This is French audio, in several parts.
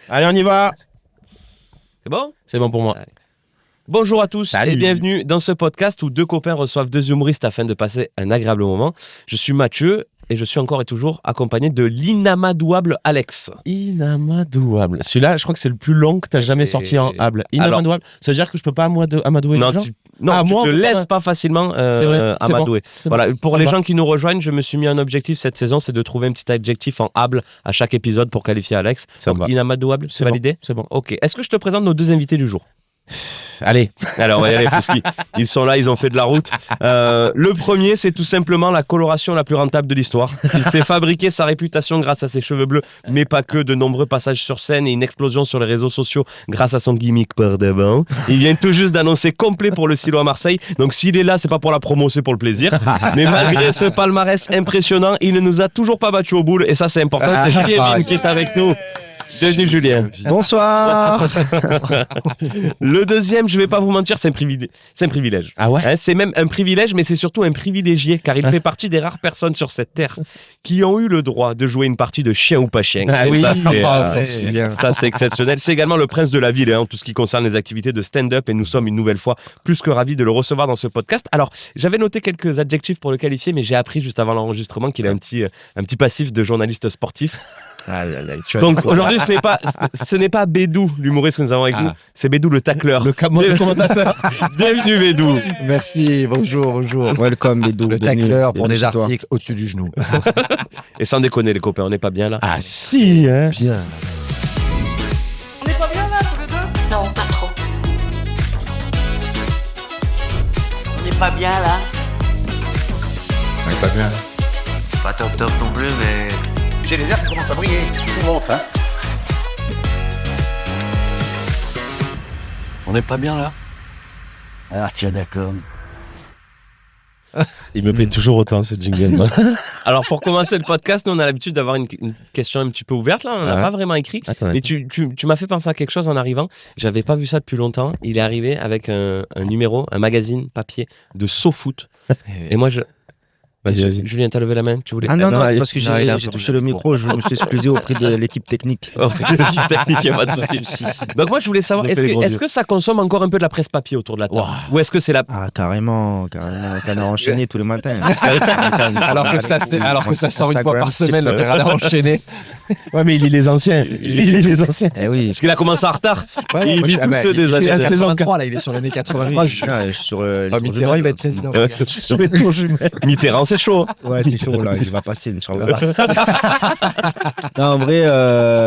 Allez, on y va. C'est bon ? C'est bon pour moi. Allez. Bonjour à tous. Salut. Et bienvenue dans ce podcast où deux copains reçoivent deux humoristes afin de passer un agréable moment. Je suis Mathieu et je suis encore et toujours accompagné de l'inamadouable Alex. Inamadouable. Celui-là, je crois que c'est le plus long que tu as jamais sorti en hable. Inamadouable. Ça veut dire que je peux pas amadouer Non, les gens tu moi, te on peut laisses pas. pas facilement C'est vrai, c'est amadouer. bon, c'est Voilà, bon, pour ça les va. gens qui nous rejoignent, je me suis mis un objectif cette saison, c'est de trouver un petit adjectif en able à chaque épisode pour qualifier Alex. Ça Donc, va. inamadouable, c'est bon, validé ? C'est bon. Ok. Est-ce que je te présente nos deux invités du jour ? Allez. Alors, on va y aller, puisqu'ils sont là, ils ont fait de la route. Le premier, c'est tout simplement la coloration la plus rentable de l'histoire. Il s'est fabriqué sa réputation grâce à ses cheveux bleus, mais pas que, de nombreux passages sur scène et une explosion sur les réseaux sociaux grâce à son gimmick par devant. Il vient tout juste d'annoncer complet pour le silo à Marseille. Donc, s'il est là, c'est pas pour la promo, c'est pour le plaisir. Mais malgré ce palmarès impressionnant, il ne nous a toujours pas battu au boule. Et ça, c'est important. C'est Julien Vigne qui est avec nous. Bienvenue, Julien. Bonsoir. Le deuxième, je vais pas vous mentir, c'est un privilège. Ah ouais. Hein, c'est même un privilège, mais c'est surtout un privilégié, car il fait partie des rares personnes sur cette terre qui ont eu le droit de jouer une partie de chien ou pas chien. Ah Et oui. ça, c'est exceptionnel. C'est également le prince de la ville, en tout ce qui concerne les activités de stand-up, et nous sommes une nouvelle fois plus que ravis de le recevoir dans ce podcast. Alors, j'avais noté quelques adjectifs pour le qualifier, mais j'ai appris juste avant l'enregistrement qu'il a un petit passif de journaliste sportif. Donc aujourd'hui, ce n'est pas Bédou, l'humoriste que nous avons avec nous, c'est Bédou le tacleur. Le commentateur. Bienvenue Bédou. Merci, bonjour. Welcome, Bédou. Le tacleur pour des articles au-dessus du genou. Et sans déconner les copains, on n'est pas bien là. Ah si, hein. Bien. On n'est pas bien là tous les deux? Non, pas trop. On n'est pas bien là? On est pas bien. Pas top non plus, mais... J'ai les airs qui commencent à briller. Je vous montre, hein. On n'est pas bien là? Ah tiens, d'accord. Il me plaît toujours autant ce jingle. Moi. Alors pour commencer le podcast, nous on a l'habitude d'avoir une question un petit peu ouverte là, on n'a pas vraiment écrit. Attends, Mais tu m'as fait penser à quelque chose en arrivant. J'avais pas vu ça depuis longtemps. Il est arrivé avec un numéro, un magazine papier de SoFoot. Et moi Vas-y. Julien, t'as levé la main, tu voulais. Ah non, non, c'est parce que il a un j'ai peu touché le micro, je me suis excusé auprès de l'équipe technique. Oh, technique, y a pas de souci. Donc moi je voulais savoir, Vous avez fait les gros est-ce que ça consomme encore un peu de la presse papier autour de la table? Ou est-ce que c'est la... Ah, carrément. T'en as enchaîné tous les matins. Alors que ça sort une fois par semaine, le Instagram, père a enchaîné. Ouais, mais il lit les anciens. Eh oui. Parce qu'il a commencé en retard. Il lit tous ceux des Il est années. à 83 là, il est sur l'année 83. Je suis sur Mitterrand, il va être président. Sur les tours jumelles. Mitterrand, c'est chaud. Ouais, c'est chaud là, il va passer, Inch'Allah. Non, en vrai,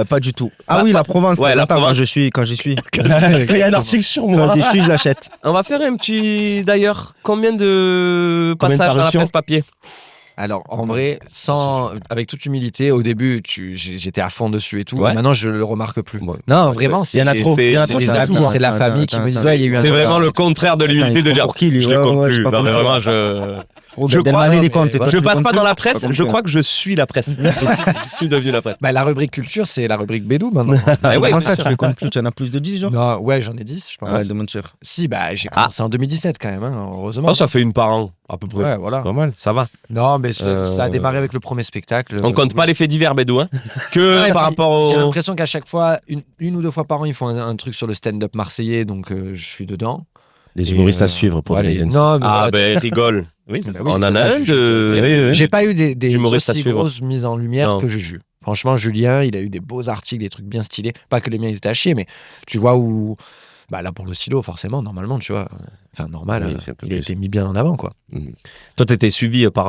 pas du tout. Ah oui, la Provence, Ouais, la Provence. quand j'y suis. Il y a un article sur moi. Quand j'y suis, je l'achète. On va faire un petit... D'ailleurs, combien de Combien de passages dans la parutions presse papier? Alors en vrai, avec toute humilité, au début, j'étais à fond dessus et tout. Ouais. Maintenant, je le remarque plus. Ouais. Non, vraiment, Il y en a trop. Il y en a c'est trop, des ça amis, va tout, c'est la hein. famille qui me dit ouais, il y a eu un. C'est vraiment le contraire de l'humilité Attends, de il dire prend pour qui, lui? je les Ouais, compte ouais, je plus. sais pas Non mais comment vraiment Je Del crois- Marais, les mais comptes. voilà. je passe pas dans la presse, je crois. crois que je suis la presse. Je suis devenu la presse. Bah, la rubrique culture, c'est la rubrique Bédou maintenant. Ah ouais, Comment ça, bien tu les comptes plus? Tu en as plus de 10, genre? Non, ouais, j'en ai 10, je pense. Ouais, de mentir. Si, bah, j'ai commencé en 2017 quand même, hein, heureusement. Oh, ça fait une par an, à peu près. Ouais, voilà. Pas mal. Ça va. Non, mais ça a démarré avec le premier spectacle. On compte pas les faits divers, Bédou, hein. Que Ouais, par puis rapport J'ai au... l'impression qu'à chaque fois, une ou deux fois par an, ils font un truc sur le stand-up marseillais, donc je suis dedans. Les humoristes à suivre pour Allez, les non, mais Ah ben rigole. Oui, c'est ça. On en a un de... j'ai pas eu des D'humoristes à aussi suivre. grosses mises en lumière Non. que j'ai eu. Franchement, Julien, il a eu des beaux articles, des trucs bien stylés. Pas que les miens, ils étaient à chier, mais tu vois où... Bah là, pour le silo, forcément, normalement, tu vois. Enfin, normal, Oui, c'est un peu il a plus. été mis bien en avant, quoi. Toi, t'étais suivi par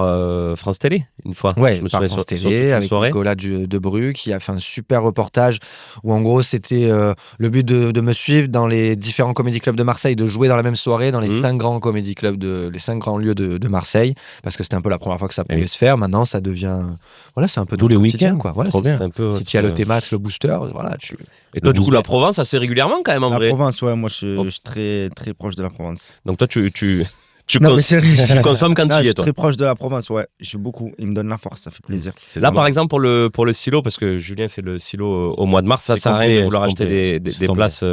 France Télé, une fois. Ouais, je me par souviens France sur toute TV, une avec soirée. Nicolas Debru, qui a fait un super reportage où, en gros, c'était le but de me suivre dans les différents comédie clubs de Marseille, de jouer dans la même soirée dans les 5 grands comédie clubs, les 5 grands lieux de Marseille, parce que c'était un peu la première fois que ça pouvait se faire. Maintenant, ça devient... Voilà, c'est un peu Tous les notre quotidien, week-ends, quoi. Voilà, trop c'est bien. C'est un peu... Si tu as le T-Max, le booster, voilà, tu... Et toi, du coup, booster. la Provence, assez régulièrement quand même, en La vrai. Provence, ouais, moi, je suis très, très proche de la Provence. Donc toi, tu Non, mais c'est vrai. tu consommes quand Non, tu je y es, suis toi. très proche de la Provence, ouais. Je suis beaucoup. Il me donne la force, ça fait plaisir. Là, par exemple, pour le silo, parce que Julien fait le silo au mois de mars, ça C'est sert à rien de complet, vouloir c'est acheter complet. des C'est places,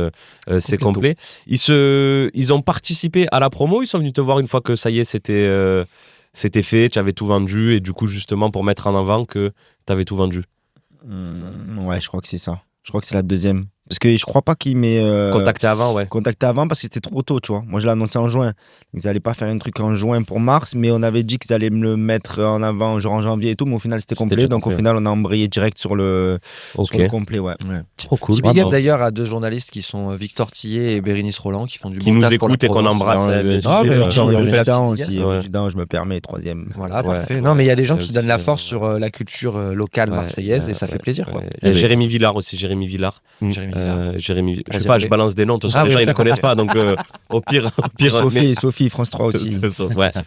c'est Completo. complet. Ils ont participé à la promo, ils sont venus te voir une fois que ça y est, c'était fait, tu avais tout vendu, et du coup, justement, pour mettre en avant que tu avais tout vendu. Ouais, je crois que c'est ça. Je crois que c'est la deuxième. Parce que je crois pas qu'il m'ait Contacté avant, ouais. contacté avant parce que c'était trop tôt, tu vois. Moi, je l'ai annoncé en juin. Ils allaient pas faire un truc en juin pour mars, mais on avait dit qu'ils allaient me le mettre en avant, genre en janvier et tout. Mais au final, c'était complet. déjà Donc, complet, au final, on a embrayé direct sur le Ok. complet, ouais. Trop cool. Petit big up Bravo. d'ailleurs à deux journalistes qui sont Victor Tillet et Bérénice Roland qui font du Qui bon nous taf pour la écoutent et qu'on Provence. embrasse. Ah, bien mais sûr. grave, Ouais. Victor, J'ai Ouais. Rudan aussi. Ouais. Rudan, je me permets, troisième. Voilà, Ouais. parfait. Non, mais il y a des gens qui Aussi, donnent la force sur la culture locale marseillaise et ça fait plaisir. Quoi. Ouais. Jérémy Villard aussi, Jérémy Villard. Jérémy Villard. Jérémy, je sais Vas-y, pas, allez. je balance des noms, de toute façon, Ah les oui, gens ils ne d'accord. connaissent pas, donc au pire. Sophie, France 3 aussi. Ouais, c'est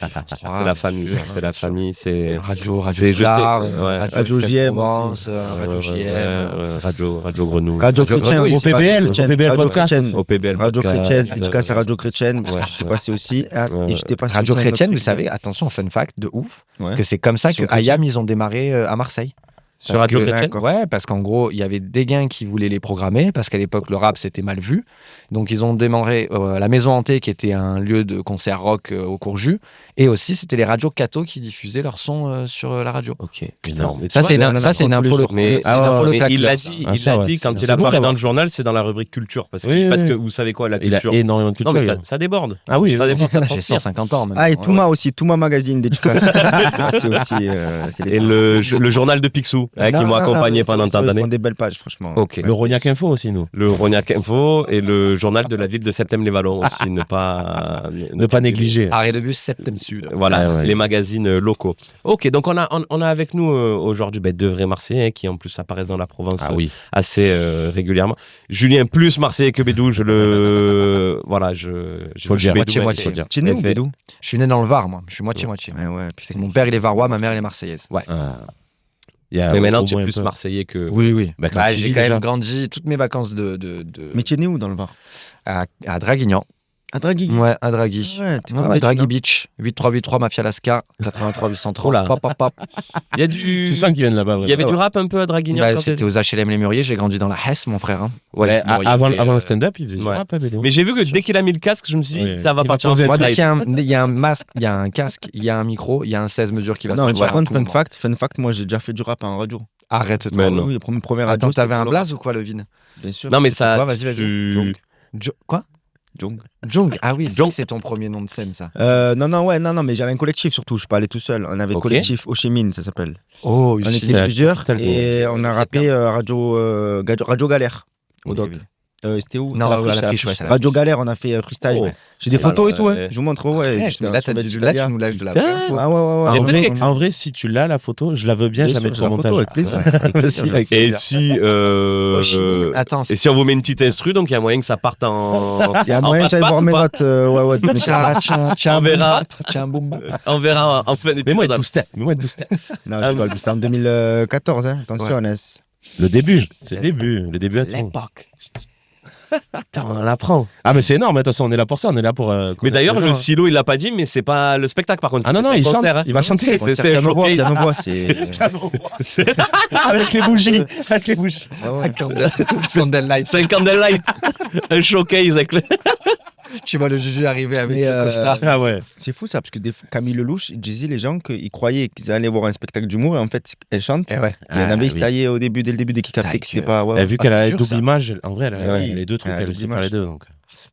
la famille, c'est la famille, c'est Radio c'est- je Villard, sais, ouais. Radio JM Provence, Radio Ouais, JM. Radio Grenouille, Radio Radio Chrétien Grenouille, aussi. OPBL, Radio OPBL Radio podcast. Chrétienne. OPBL, Radio podcast, Chrétienne, dédicace à Radio Chrétienne, parce ouais, que je suis ouais. passé aussi. Ah, Ouais. et j'étais passé Radio aussi à un autre Chrétienne, vous truc. savez, attention, fun fact de ouf, Ouais. que c'est comme ça Sur que IAM, ils ont démarré à Marseille. sur Radio que- Chrétienne. D'accord. Ouais, parce qu'en gros, il y avait des gains qui voulaient les programmer, parce qu'à l'époque, le rap, c'était mal vu. Donc, ils ont démarré la Maison Hantée, qui était un lieu de concert rock au Courjus. Et aussi, c'était les radios Cato qui diffusaient leur son sur la radio. Ok, énorme. Mais tu Ça, vois, c'est une, on en ça, c'est une apprend tous info, les le- jours. Mais, c'est une info le mais claqueur, il l'a ça. dit, Ah, il ça, l'a ouais. dit quand C'est il bon apparaît d'avoir. dans le journal, c'est dans la rubrique culture. Parce que, Oui, parce oui, que oui. vous savez quoi, la Il a culture énormément de Non, culture. mais il a- ça déborde. Ah oui, ça déborde. ça J'ai transpire. 150 ans, même. Ah, et Ouais. Touma aussi, Touma Magazine, dédicace. Ah, c'est aussi. C'est les Et le journal de Picsou, qui m'ont accompagné pendant tant Ils d'années. font des belles pages, franchement. Ok. Le Rognac Info aussi, nous. Le Rognac Info et le journal de la ville de Septem-les-Vallons aussi, ne pas négliger. Arrêt de bus Septem Sud. Voilà, Ah ouais. les magazines locaux. Ok, donc on a avec nous aujourd'hui deux vrais Marseillais qui en plus apparaissent dans la Provence Ah oui. assez régulièrement. Julien plus Marseillais que Bédou, je le voilà, je Faut le dire. Bédou, Moitié-moitié. faut le dire. Tu es né où, Effet. Bédou? Je suis né dans le Var, moi. Je suis moitié-moitié. Ouais, ouais. C'est que mon père, il est varois, ma mère, elle est marseillaise. Ah. Il y a Mais maintenant au tu es moins un plus peu. Marseillais que Oui, oui. Bah, quand Bah, tu j'ai vis quand déjà. même grandi toutes mes vacances Mais tu es né où dans le Var? à Draguignan. À Draghi. Ouais, à Draghi. Ouais, t'es pas Ouais, bête, Draghi non? Beach, 8383 Mafia Lasca, 83 830. Oh là. Pop, pop, pop. il y a du Tu sens qu'ils viennent là-bas. il y avait vraiment. du rap un peu à Draguignan Bah, quand c'était t'étais- aux HLM Les Mûriers, j'ai grandi dans la Hesse, mon frère. hein. Ouais, Ouais, bon, il avant y avait, le stand-up, il faisait du ouais. rap, Bédou. Mais j'ai vu que dès qu'il a mis le casque, je me suis dit Oui. ça va Il va partir en poser Moi, dès freestyle. qu'il y a un masque, il y a un casque, il y a un micro, il y a un 16 mesures qui va Non, mais sortir. par contre, à tout fun moment. fact, moi j'ai déjà fait du rap en radio. Arrête-toi. Mais non. Oui, le premier radio. Attends, c'était t'avais un pour blaze ou quoi, le vin Bien sûr. Non mais ça quoi, vas-y, vas-y. tu- Quoi Jong. Jong. Ah oui, Jong. c'est ton premier nom de scène, ça. Non, mais j'avais un collectif surtout, je suis pas allé tout seul. On avait Ok. un collectif Ho Chi Minh, ça s'appelle. Oh, On c'est était plusieurs tel et on a rappé Radio Galère. Au Ok, doc. oui. C'était où? Non, C'est à la c'est friche, ouais, c'est la Radio friche. Galère, on a fait freestyle. Oh. J'ai des Ça photos va, et tout, ouais. je vous montre, ouais. Ouais, J'étais mais là, sur là, Wikipédia. tu nous lâches de la Tiens. première fois. Ah ouais, Il y a En peut-être vrai, quelque- en vrai, si tu l'as la photo, je la veux bien, je la Bien mets sûr, sur le la photo, montage. avec plaisir. Vas-y, avec Et plaisir. si Ho Chi Minh. Attends, et si on vous met une petite instru, donc il y a moyen que ça parte en Il y a en moyen d'aller passe-passe voir ou mes pas notes. Ouais, de mes tiens, On verra. Tiens, boum, boum. On verra en plein Mais moi, épisode. tout step. Mais moi, tout step. Non, je rigole, c'était en 2014, hein. Attention, Hannes. Le début. C'est le début. Le début à tout. L'époque. Putain, on en apprend. Ah, mais c'est énorme. Attention, on est là pour ça. On est là pour. Mais d'ailleurs, le silo, il l'a pas dit, mais c'est pas le spectacle par contre. Ah non, non, C'est un il chante. concert, hein. Il va chanter. C'est un Piano voix, showcase. piano voix, c'est. Avec les bougies. Avec les bougies. Ah ouais. Candlelight. C'est un candlelight. Un showcase avec le. Tu vois le Juju arriver avec Mais, le costard. Ah ouais. C'est fou ça, parce que Camille Lelouch, il disait les gens qu'ils croyaient qu'ils allaient voir un spectacle d'humour et en fait, elle chante. Eh ouais. Il y en avait, ils se oui. taillaient au début, dès le début, dès qu'ils captaient que c'était pas. Ouais, Elle a vu ouais. qu'elle a c'est la dur, ça. double image. En vrai, elle a Ouais. les deux trucs. Elle a Elle sait double faire les image. deux. Donc.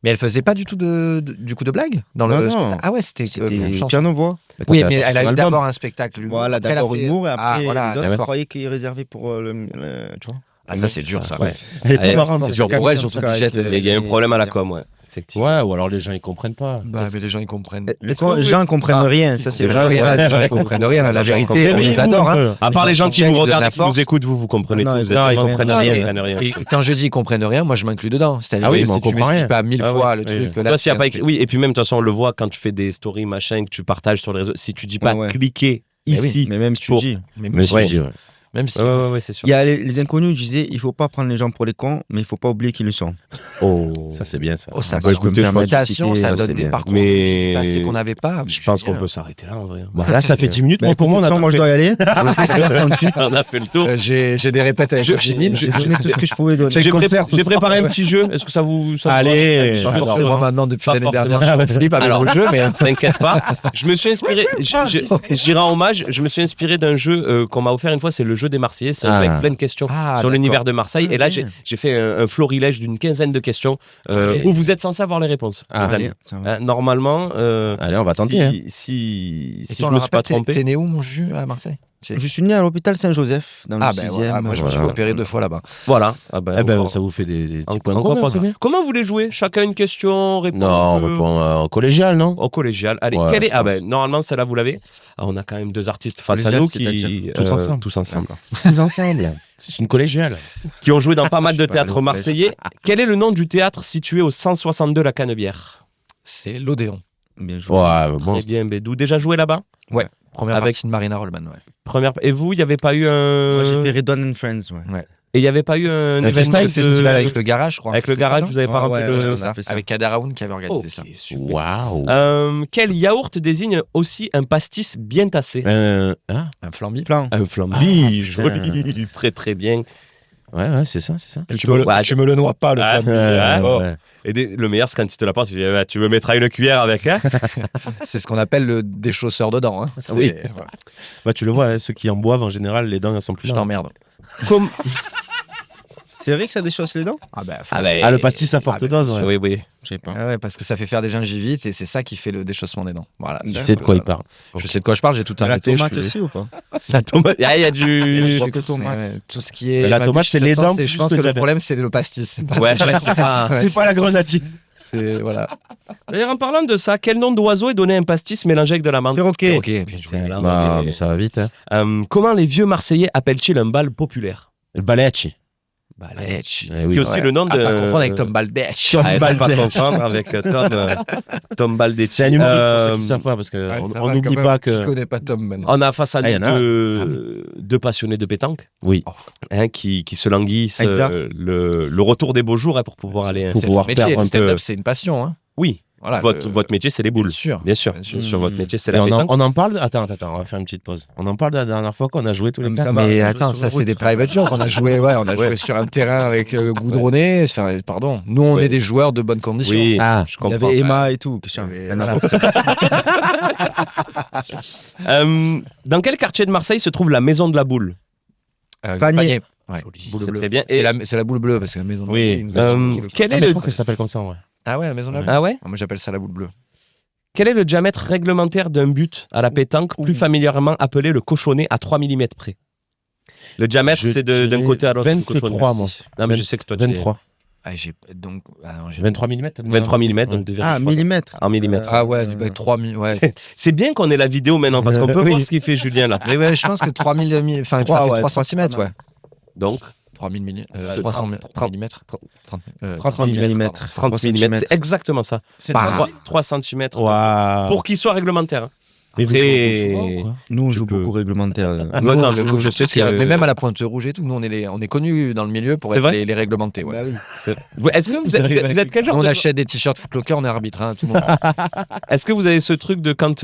Mais elle faisait pas du tout du coup de blague dans le Non, non. spectacle. Ah ouais, c'était chanson. piano voix. Oui, Quand mais elle a eu son album. d'abord un spectacle humour. Voilà, après, elle a d'abord fait- humour et Ah, après voilà, les autres d'accord. croyaient qu'ils réservaient pour tu vois. Ah, ça c'est dur ça. Ouais. Elle est Allez, pas marrante. C'est dur pour elle, surtout cas, qu'ils jettent. avec, Il y a un problème à la com, ouais. Effectivement. Ouais, ou alors les gens ils comprennent pas. Bah, mais les gens ils comprennent. Les gens comprennent rien, ça c'est Les gens, vrai. les gens ils comprennent rien. La vérité, on les adore. Hein. À part les gens qui Ils nous donnent regardent la et qui nous force. écoutent, vous comprenez Non, tout. ils Vous êtes non, ils vraiment- comprennent Ah, rien. ils comprennent rien. Et quand je dis ils comprennent rien, moi je m'inclus dedans. C'est-à-dire Ah oui, que mais on si tu comprend m'expliques rien. pas 1000 Ah fois ouais, le oui. truc. Là, Toi, s'il y a pas c'est écrit- Oui, et puis même, de toute façon, on le voit quand tu fais des stories, machin, que tu partages sur les réseaux. Si tu dis pas Ouais. cliquer oui, ici. Mais même si tu Pour- dis. Mais Mais Ouais. si, ouais. même si. Ouais, c'est sûr. Il y a les inconnus disaient il faut pas prendre les gens pour les cons, mais il faut pas oublier qu'ils le sont. Oh. Ça c'est bien ça. Oh, ça Ouais, donne je peux me des permettre de citations, citer, ça ça, donne c'est des bien. parcours Mais- passés qu'on n'avait pas. Je pense qu'on peut s'arrêter là, en vrai. Bon, là ça fait 10 minutes. Moi, Bah, pour moi, on a écoute, moi je tout dois y aller. On a fait le tour. J'ai des répètes avec Je- Ho Chi Minh. J'ai donné tout ce que je pouvais donner. J'ai J'ai concert ce j'ai soir. préparé un petit jeu. Est-ce que ça vous. Ça vous Allez. branche Pas Alors, forcément maintenant depuis pas l'année forcément. dernière. Philippe avait Alors, le jeu, mais T'inquiète pas. Je me suis inspiré. J'irai en hommage. Je me suis inspiré d'un jeu qu'on m'a offert une fois. C'est le jeu des Marseillais. C'est Ah. avec plein de questions sur l'univers de Marseille. Et là, bien. j'ai fait un florilège d'une quinzaine de questions Allez. où vous êtes censés avoir les réponses. Ah, les amis. Allez, ça va. Normalement, Allez, on va tenter. hein. si Et je toi, on me le suis pas rappelle, trompé. T'es né où, mon jus, à Marseille? Je suis né à l'hôpital Saint-Joseph, dans le 6e. Voilà. Moi, je me suis Voilà. opéré 2 fois là-bas. Voilà. Eh ben, ça vous fait des petits points de Encore commun, pas c'est ça. bien. Comment vous voulez jouer? Chacun une question, répond. Non, on répond en collégial, non? Au collégial. Allez, Ouais, quel est... je Ah pense. ben, normalement, celle-là, vous l'avez. Ah, on a quand même 2 artistes face à Collégial, nous c'est-à-dire tous ensemble. Tous ensemble. Tous ensemble. C'est une collégiale. Qui ont joué dans pas mal de Je suis pas allé théâtres au collège. marseillais. Quel est le nom du théâtre situé au 162 La Canebière? C'est l'Odéon. Bien joué. Ouais, bon. Très bien, Bédou. Déjà joué là-bas? Première Avec- partie de Marina Rollman, ouais. Première... Et vous, il n'y avait pas eu Moi, j'ai un... fait Redon and Friends, ouais. Et il n'y avait pas eu un événement festival, de- Le festival avec le garage, je crois. Avec le garage, vous n'avez pas Ouais, rempli ouais, le... ouais, ça, fait ça. avec Kader Aoun qui avait organisé Ok, ça. super. Waouh. Quel yaourt désigne aussi un pastis bien tassé? Ah, Un flambi. Plan. Un flambi, putain. joli, très très bien. ouais, c'est ça, c'est ça. Tu me le noies pas, le flambi, hein. ouais. Et le meilleur, c'est quand il te l'apporte, tu dis, tu me mettras une cuillère avec, hein? C'est ce qu'on appelle le déchausseur de dents. Hein. Oui. Voilà. Bah, tu le vois, hein, ceux qui en boivent, en général, les dents, elles sont plus Je là. t'emmerde. Comme... C'est vrai que ça déchausse les dents? Ah bah, Ah, le pastis à forte dose, ouais. Oui, oui. Je sais pas. ouais, parce que ça fait faire des gingivites et c'est ça qui fait le déchaussement des dents. Voilà. Tu sais de quoi il parle. Je sais de quoi je parle, j'ai tout La arrêté. tomate je suis... aussi ou pas? La tomate, il y a du... Je fais que tomate. Ouais, tout ce qui est. La ma tomate, biche, c'est les de toute façon, dents Je plus pense le que le diabète. problème, c'est le pastis. C'est pas- Ouais, c'est pas... Ouais, C'est pas la grenadine. c'est. Voilà. D'ailleurs, en parlant de ça, quel nom d'oiseau est donné à un pastis mélangé avec de la menthe? Perroquet. Ok, bien joué. Tiens, là, on Bah, avait- mais ça va vite, hein. Comment les vieux Marseillais appellent-ils un bal populaire? Le balecci. Balèche. Eh oui. Qui est aussi Ouais. le nom de... À pas confondre avec Tom Baldech. Ah, et pas confondre avec Tom Baldetti. C'est un humoriste pour ceux qui savent pas, parce qu'on n'oublie pas Je que. connais pas Tom maintenant. On a face à Ah, y nous en a. deux passionnés de pétanque, Oui. hein, qui se languissent Exact. le retour des beaux jours, hein, pour pouvoir aller... Pour C'est pouvoir ton métier, perdre le un peu. stand-up, c'est une passion. Hein. Oui, Voilà, votre métier, c'est les boules. Bien sûr. Bien sûr, Bien sûr. bien sûr, votre métier, c'est Et la on pétanque. en parle. Attends, on va faire une petite pause. On en parle de la dernière fois qu'on a joué tous les Mais quatre. ça va. Mais on attends, joue ça sur c'est des route. private jokes. On a joué, joué sur un terrain avec goudronné. Enfin, pardon. Nous, on Ouais. est des joueurs de bonnes conditions. Oui, Ah, je Il y comprends. avait Emma et tout. Dans quel quartier de Marseille se trouve la maison de la boule? Panier. Ouais. Joli, Boule c'est bleue. très bien. C'est Et la boule bleue parce que la maison de Oui. la boule, ils nous ont- quel Ah, est mais je le... crois qu'elle s'appelle comme ça, ouais. Ah ouais, la maison de la boule. Ah ouais? Moi, j'appelle ça la boule bleue. Quel est le diamètre réglementaire d'un but à la pétanque, plus familièrement appelé le cochonnet à 3 mm près? Le diamètre, Je c'est d'un dirais côté à l'autre. du 23, cochonnet. moi. Non, mais je sais que toi, tu es 23. Ah, j'ai donc. Ah, non, j'ai- 23 mm 23 mm, donc 2,3. Ah, millimètres. En millimètres. Ah ouais, 3000. Ouais. C'est bien qu'on ait la vidéo maintenant, parce qu'on peut Oui. voir ce qu'il fait Julien là. Mais ouais, je pense que 3000. Enfin, ça Trois, fait ouais, 3 trois, cm, c'est ouais. Donc, 3000 mm. 30 mm. 30 30 millimètres. 30 mm, c'est exactement ça. C'est Bah, 3 cm. Waouh. Pour qu'il soit réglementaire. hein. Mais vous Après- jouez souvent, quoi. Nous, on Tu joue peux. beaucoup réglementaire. Ouais, non, mais je sais qu'il y a- Mais même à la Pointe Rouge et tout, nous, on est connus dans le milieu pour C'est être vrai les réglementés. Ouais. Bah oui. Est-ce que vous êtes quel genre On de... achète des t-shirts Footlocker, on est arbitre, hein, tout le monde. Est-ce que vous avez ce truc de quand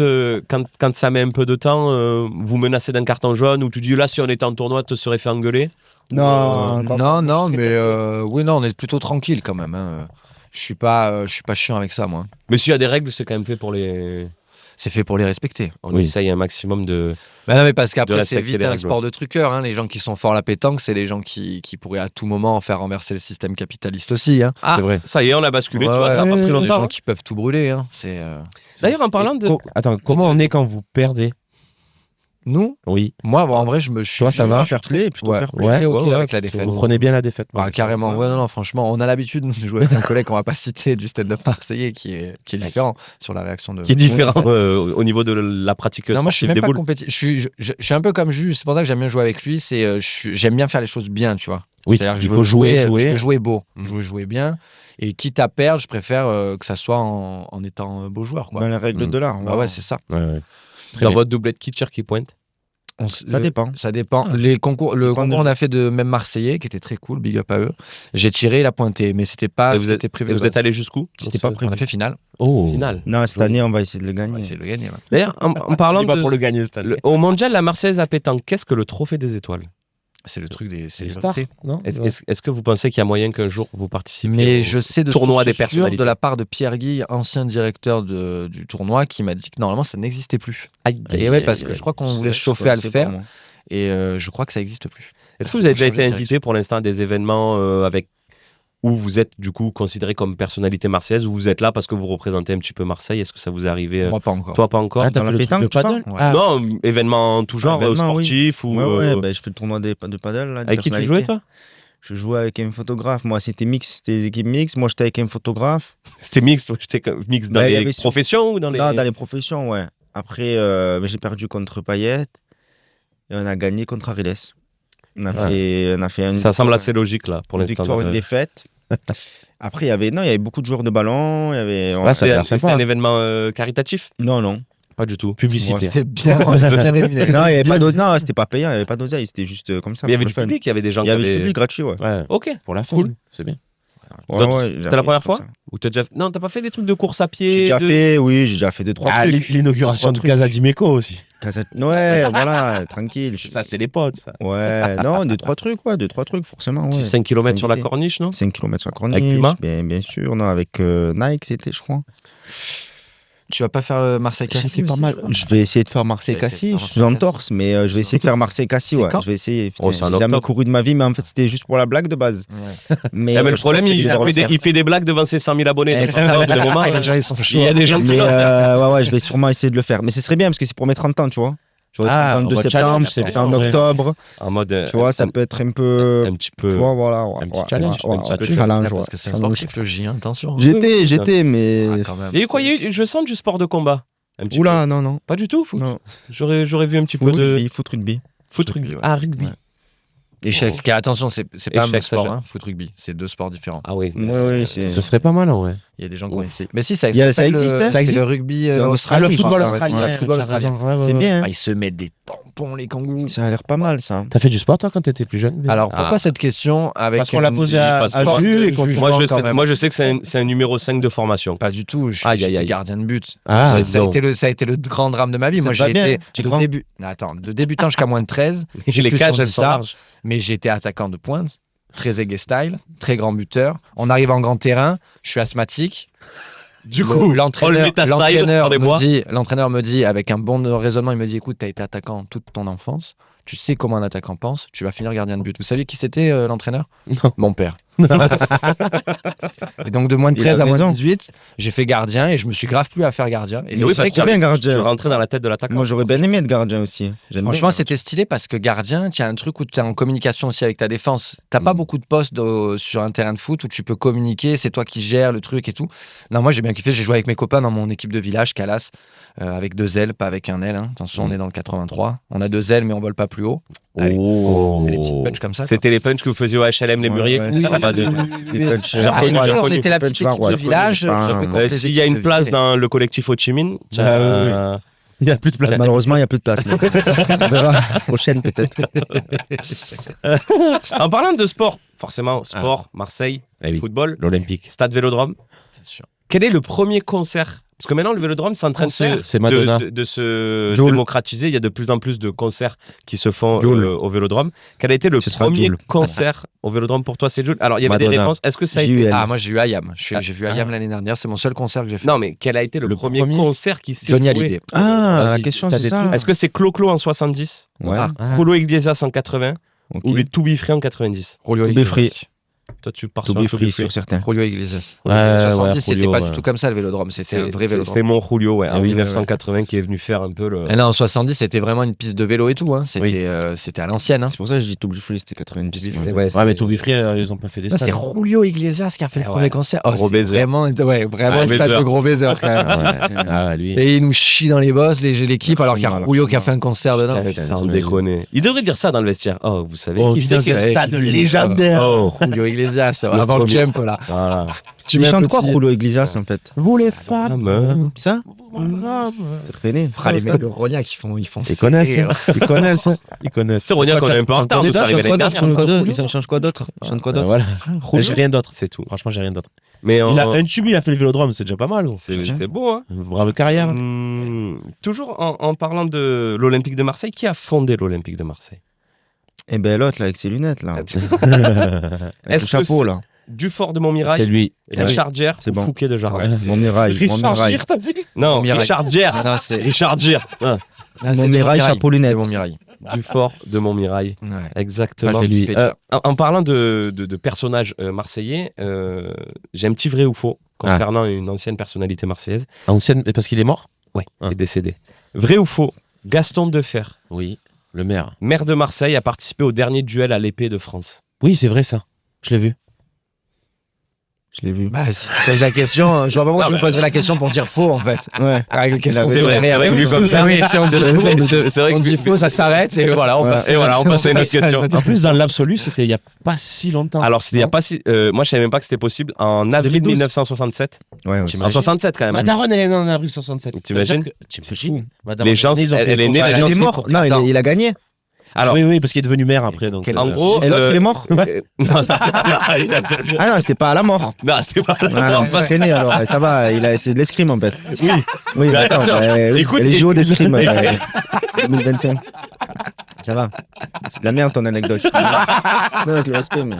ça met un peu de temps, vous menacez d'un carton jaune ou tu dis là si on était en tournoi, tu te serais fait engueuler? Non, Non, mais oui, non, on est plutôt tranquille quand même. Hein. Je suis pas chiant avec ça, moi. Mais s'il y a des règles, c'est quand même fait pour les... C'est fait pour les respecter. On Oui. essaye un maximum de... Bah non, mais parce De qu'après, c'est respecter vite les un règles. sport de truqueur. Hein. Les gens qui sont forts à la pétanque, c'est les gens qui pourraient à tout moment faire renverser le système capitaliste aussi. Hein. Ah, C'est vrai. ça y est, on a basculé, Ouais, tu vois, ça a ouais, pas ouais, pris des longtemps. gens hein. qui peuvent tout brûler. Hein. C'est D'ailleurs, en parlant de... Attends, comment on est quand vous perdez? nous. Oui. Moi, bon, en vrai, je me suis. Toi, ça va? Fair play, plutôt Ouais, fair play. Ouais, très ok ouais, avec la défaite. Vous prenez bien la défaite. Bah, carrément, ouais, non, franchement, on a l'habitude de jouer avec un collègue qu'on va pas citer du stand-up marseillais qui est différent sur la réaction de. Qui est différent au niveau de la pratique Non, moi je suis sportive même des pas boules. compétitif. Je suis un peu comme Jules, c'est pour ça que j'aime bien jouer avec lui. J'aime bien faire les choses bien, tu vois. Oui, C'est-à-dire que il je faut veux jouer. Je veux jouer beau, jouer bien. Et quitte à perdre, je préfère que ça soit en étant beau joueur. Quoi. Dans les règles de l'art. Bah ouais, c'est ça. Ouais, ouais. Dans bien. votre doublette Kitcher qui pointe. Ça dépend. Ça dépend. Le concours, on a fait de même Marseillais qui était très cool, big up à eux. J'ai tiré, il a pointé, mais c'était pas. Et vous C'était prévu. Et vous êtes allé jusqu'où? C'était pas On a fait finale. Oh. Finale. Non, cette année, on va essayer de le On va gagner. essayer de le gagner. Ouais. D'ailleurs, en parlant Il va de... pour le gagner cette année. Au mondial, la Marseillaise à pétanque, qu'est-ce que le trophée des étoiles? C'est le truc des C'est les stars, non? Est-ce que vous pensez qu'il y a moyen qu'un jour vous participiez Mais au je sais de tournoi source des sûre personnalités de la part de Pierre Guy, ancien directeur du tournoi, qui m'a dit que normalement ça n'existait plus. Aïe, Et aïe, ouais, aïe, parce que aïe. je crois qu'on voulait se chauffer à le faire. Et je crois que ça n'existe plus. Est-ce que vous avez déjà Changer été de invité pour l'instant à des événements où vous êtes du coup considéré comme personnalité marseillaise, où vous êtes là parce que vous représentez un petit peu Marseille? Est-ce que ça vous est arrivé? Moi, pas encore. Toi, pas encore? Ah, t'as Dans fait la le truc de pétanque, tu paddle? parles Ah, Non, événement en tout genre, événement, sportif ou. Ouais, je fais le tournoi de paddle. Là, de Avec qui tu jouais, personnalité. toi? Je jouais avec un photographe. Moi, c'était des équipes mixtes. Moi, j'étais avec un photographe. C'était mixte, mixte dans Bah, il y les avait professions ou dans les. Là, dans les professions, ouais. Après, j'ai perdu contre Payet et on a gagné contre Ariles. On a fait Ça semble assez logique là pour une l'instant. victoire, une défaite. Après, il y avait beaucoup de joueurs de ballon. Il y avait, Ouais, ça a l'air C'était sympa. un événement caritatif? Non. Pas du tout. Publicité. C'est bien, bien rémunéré. Non, il y avait pas d'oseille. Non, c'était pas payant. Il n'y avait pas d'oseille. C'était juste comme ça. Mais il y avait pour du le fun. public, il y avait des gens Il y qui avait du avaient. public gratuit, ouais. Ouais, Ok. pour la fun. Cool. C'est bien. Ouais, C'était la première fois? Ou t'as déjà. Non, t'as pas fait des trucs de course à pied? J'ai déjà fait, oui, j'ai déjà fait 2-3 Ah, trucs. l'inauguration de Trois Casa Dimeco aussi. Ouais, voilà, tranquille. Ça, c'est les potes, ça. Ouais, non, 2-3 trucs, forcément. Ouais. 5 km sur la Invité. corniche, non? 5 km sur la corniche. Avec Puma bien sûr, non, avec Nike, c'était, je crois. Tu vas pas faire le Marseille-Cassis J'ai fait pas mal. Je vais essayer de faire Marseille-Cassis. Je suis en torse, mais je vais essayer de faire Marseille-Cassis, C'est ouais. quand Je vais essayer. Oh, c'est en J'ai jamais octobre. couru de ma vie, mais en fait, c'était juste pour la blague de base. Mais, Ah, mais le je crois problème, que je vais devoir le faire. il fait des blagues devant ses 100 000 abonnés. Eh, donc c'est ça, ça, au bout d'un moment, les gens, ils sont chauds. il y a des gens qui. Mais ouais, je vais sûrement essayer de le faire. Mais ce serait bien parce que c'est pour mes 30 ans, tu vois. J'aurai 30 ans le 2 bah, septembre, challenge, c'est en vrai. octobre. En mode. Tu vois, ça peut être un peu. Un petit Tu peu. vois, voilà. un petit challenge, Ouais, un petit un peu challenge. challenge, ouais. Parce que c'est un Challenge. sportif, le J, hein, attention. J'étais, mais. Ah, quand même. Il y a eu quoi? Je sens du sport de combat. Un petit Oula, non. peu. Pas du tout, foot. Non. J'aurais vu un petit peu de. Foot rugby. Foot rugby. ouais. Ah, rugby. Ouais. Échec. Parce qu'attention, c'est pas un Échec, même ça sport, gère. hein, foot rugby. C'est deux sports différents. Ah oui. Oui, c'est. Ce serait pas mal, en vrai. Il y a des gens qui Ouais. ont. Mais si, ça Il y a- ça s'appelle existe, le- hein c'est existe le rugby C'est en australien. le je crois, football ça, ouais. australien. Ouais, le football australien. C'est bien, Ah, hein. ils se mettent des tampons, les kangourous. Ça a l'air pas mal, ça. T'as fait du sport, toi, quand t'étais plus jeune? Alors, Ah. pourquoi cette question avec Parce qu'on l'a posé à parce que Jules et qu'on Moi, je sais que c'est un numéro 5 de formation. Pas du tout, Aïe, aïe, j'étais aïe. gardien de but. Ah, ça, a non. été le grand drame de ma vie. Ça Moi, te va j'ai bien, été tu crois de débutant jusqu'à moins de 13. J'ai Les plus cages, son elles sont ça, larges. mais j'étais attaquant de pointe, très aiguë style, très grand buteur. On arrive en grand terrain, je suis asthmatique. Du l'entraîneur bois. l'entraîneur me dit, avec un bon raisonnement, il me dit, écoute, tu as été attaquant toute ton enfance, tu sais comment un attaquant pense, tu vas finir gardien de but. Vous savez qui c'était l'entraîneur? Non. Mon père. Et donc de moins de Il a 13 à moins de raison. 18, j'ai fait gardien et je me suis grave plus à faire gardien. Et Mais c'est oui, vrai parce que que bien tu gardien. rentrais dans la tête de l'attaquant. Moi, j'aurais bien aimé être gardien aussi. J'aime franchement, bien. c'était stylé parce que gardien, tu as un truc où tu es en communication aussi avec ta défense. Tu pas beaucoup de postes sur un terrain de foot où tu peux communiquer, c'est toi qui gères le truc et tout. Non, moi j'ai bien kiffé, j'ai joué avec mes copains dans mon équipe de village, Calas, avec 2 ailes, pas avec un aile. Hein. Attention, on est dans le 83. On a 2 ailes, mais on vole pas plus haut. Allez. Oh. C'est les petites punches comme ça. quoi. C'était les punchs que vous faisiez au HLM Les Ouais, Mûriers. ouais, Ça c'est- va de- Des punchs, J'ai Ah, reconnu, et j'ai nous, on reconnu. était la petite Punch équipe var, de ouais, village. c'est pas- je jouais contre les S'il y a équipes une de place ville. dans le collectif Ho Chi Minh, Il y a plus de place. Malheureusement, il n'y a plus de place. mais on verra. Prochaine, peut-être. en parlant de sport, forcément, sport, Marseille, Eh oui. football, L'Olympique. stade Vélodrome. Bien sûr. Quel est le premier concert? Parce que maintenant, le Vélodrome, c'est en train de se, C'est Madonna. de se Jul. démocratiser. Il y a de plus en plus de concerts qui se font Jul. au Vélodrome. Quel a été le Ce sera premier Jul. concert au Vélodrome pour toi? C'est Jules. Alors, il y avait des Madonna. réponses. Est-ce que ça a été. JUL. Ah, moi j'ai eu Ayam. J'ai vu Ayam l'année dernière, c'est mon seul concert que j'ai fait. Non, mais quel a été le premier concert qui s'est Johnny joué? Hallyday. Ah, la Vas-y, question, t'as c'est des ça. trucs. Est-ce que c'est Clo-Clo en 70, Ouais. Julio Iglesias en 80 Ok. ou les To Be Free en 90? Julio To be Iglesias. free. Toi, tu pars To sur be un free sur certains. Julio Iglesias. Ouais, 70, ouais, c'était Julio, pas ouais. du tout comme ça le Vélodrome, c'était un vrai Vélodrome. C'était mon Julio, ouais, en oui, 1980 qui est venu faire un peu le. Et là, en 70, c'était vraiment une piste de vélo et tout. Hein. C'était à l'ancienne. Hein. C'est pour ça que je dis To be free, c'était 90. Ouais, Ouais, mais To Be Free, ils ont pas fait des Non, stades. c'est Julio Iglesias qui a fait le Eh premier ouais. concert. Oh, Gros c'est baiser. vraiment un Ah, stade baiser. de gros baiser quand même. Ah, lui. Et il nous chie dans les bosses, l'équipe, alors qu'il y a Largement, Julio qui a fait largement. un concert dedans. Sans déconner. Il devrait dire ça dans le vestiaire. Oh, vous savez Oh, qui c'est putain, qui c'est un stade légendaire. Oh, Julio Iglesias, avant le jump là. voilà. Tu Il mets un chante quoi, petit- Julio Iglesias, en fait? Vous les femmes. Ça? C'est freiné. Ah, les mecs de Rognac, ils font Ils connaissent. Ils connaissent. Ils connaissent. C'est Rognac, on est un peu en retard, nous, ça arrive l'année dernière. Ils changent quoi d'autre? Ils chantent quoi d'autre? Voilà. J'ai rien d'autre. C'est tout. Franchement, j'ai rien d'autre. Mais Il a un tube, il a fait le Vélodrome, c'est déjà pas mal. Gros. c'est beau, hein. Bravo carrière. Toujours en parlant de l'Olympique de Marseille, qui a fondé l'Olympique de Marseille? Eh ben, l'autre, là, avec ses lunettes, là. Avec Est-ce le chapeau, que là. Dufort de C'est Montmirail, lui. Richard Gere C'est ou bon. Fouquet de Jardin? Mon mirail. Mon mirail. Non, Montmirail. Richard Gere. Non, c'est Richard Gere. Ah, c'est Mon de Mirail, chapeau, lunettes. de Montmirail. du fort de Montmirail. Ouais. Exactement. Ah, j'ai lu. En parlant de personnages marseillais, j'ai un petit vrai ou faux concernant une ancienne personnalité marseillaise. Ancienne, parce qu'il est mort. Ouais, Ah. est décédé. Vrai ou faux, Gaston Defer, Oui, le maire. maire de Marseille, a participé au dernier duel à l'épée de France. Oui, c'est vrai ça. Je l'ai vu. Je l'ai vu. Bah, si tu poses la question, je vois pas pourquoi tu me poserais la question pour dire faux en fait. Ouais. Qu'est-ce qu'on C'est fait vrai, derrière? c'est vrai, vu comme ça. Oui, si on dit faux, C'est vrai on que dit faux, ça s'arrête et voilà, on passe. Et voilà, on passe à une autre question. En plus, dans l'absolu, c'était il y a pas si longtemps. Alors, c'était il y a pas si. Moi, je savais même pas que c'était possible. En avril 2012. 1967. Ouais, aussi. En 67 quand même. Ma daronne, elle est née en avril 67. T'imagines? T'imagines Les gens, elle est née. Il les est gens- mort. Non, il a gagné. Alors, Oui, oui, parce qu'il est devenu maire après. Donc, en gros. Et l'autre, il est mort. non, il a tellement- Ah non, c'était pas à la mort. non, c'était pas. Ah non, c'est né alors. Ça va, c'est de l'escrime en fait. Oui, d'accord. Oui, Écoute, les JO d'escrime 2025. Ça va. C'est de la merde ton anecdote. Non, avec le respect, mais.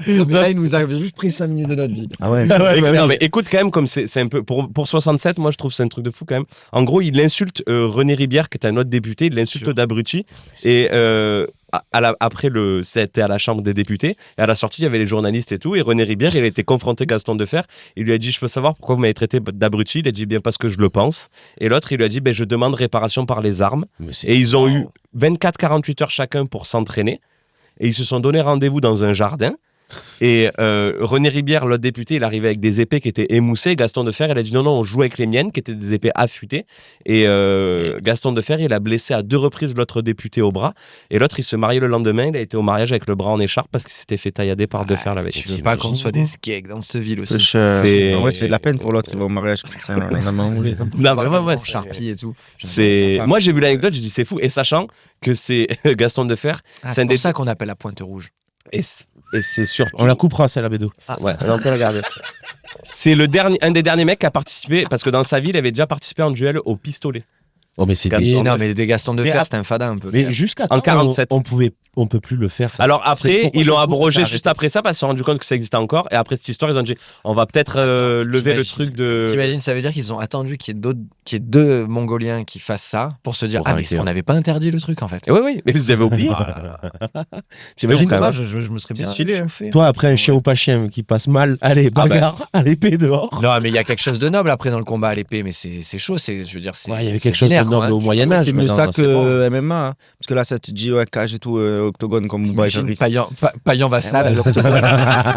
Mais là, il nous a juste pris 5 minutes de notre vie. Ah ouais. Non, mais écoute, quand même, comme c'est un peu. Pour 67, moi, je trouve que c'est un truc de fou quand même. En gros, il insulte René Ribière, qui est un autre député, il l'insulte d'abruti. Et après, c'était à la Chambre des députés. Et à la sortie, il y avait les journalistes et tout. Et René Ribière, il a été confronté Gaston Defer. Il lui a dit: je peux savoir pourquoi vous m'avez traité d'abruti? Il a dit: bien parce que je le pense. Et l'autre, il lui a dit: ben, je demande réparation par les armes. Et ils ont eu 24-48 heures chacun pour s'entraîner. Et ils se sont donné rendez-vous dans un jardin. Et René Ribière, l'autre député, il arrivait avec des épées qui étaient émoussées. Gaston Defer, il a dit: non, on joue avec les miennes, qui étaient des épées affûtées. Et Gaston Defer, il a blessé à 2 reprises l'autre député au bras. Et l'autre, il se mariait le lendemain. Il a été au mariage avec le bras en écharpe parce qu'il s'était fait taillader par Defer la veille. Tu veux pas qu'on soit des skegs dans cette ville aussi? En vrai, ça fait de la peine pour l'autre, il va au mariage comme ça. On a enlevé. Non, vraiment, ouais, En charpie et tout. Moi, j'ai vu l'anecdote, j'ai dit: c'est fou. Et sachant que c'est Gaston Defer, Ah, c'est c'est un pour des. ça qu'on appelle la Pointe Rouge. Et c'est surtout. on la coupera, celle-là, Bédo. Ouais, on peut la garder. C'est un des derniers mecs qui a participé, parce que dans sa vie, il avait déjà participé en duel au pistolet. Oh, mais c'est Gaston Oui, des... non, mais des Gaston de Mais Fer, c'était un fada un peu. Mais jusqu'à En quand 47. on peut plus le faire. Ça. Alors C'est après, pourquoi ils l'ont du coup, abrogé ça s'est juste arrêté. après ça, parce qu'ils se sont rendu compte que ça existait encore. Et après cette histoire, ils ont dit: on va peut-être lever le truc de. T'imagines, ça veut dire qu'ils ont attendu qu'il y ait 2 Mongoliens qui fassent ça pour se dire: Pour ah, mais arrêter, on ouais. n'avait pas interdit le truc en fait. Oui, oui, mais vous avez oublié. T'imagines, quand même. Je me serais bien stylé, hein. chauffé. toi, après un chien ou pas chien qui passe mal, allez, bagarre à l'épée dehors. Non, mais il y a quelque chose de noble après dans le combat à l'épée, mais c'est chaud, je veux dire, c'est. Ouais, il y avait c'est quelque chose de binaire, noble quoi, au hein. Moyen-Âge. C'est mieux maintenant, ça c'est bon. que MMA. Hein. Parce que là, ça te dit, ouais, cage et tout, octogone comme Bouba et Imagine Fabrice. Payan Vassal.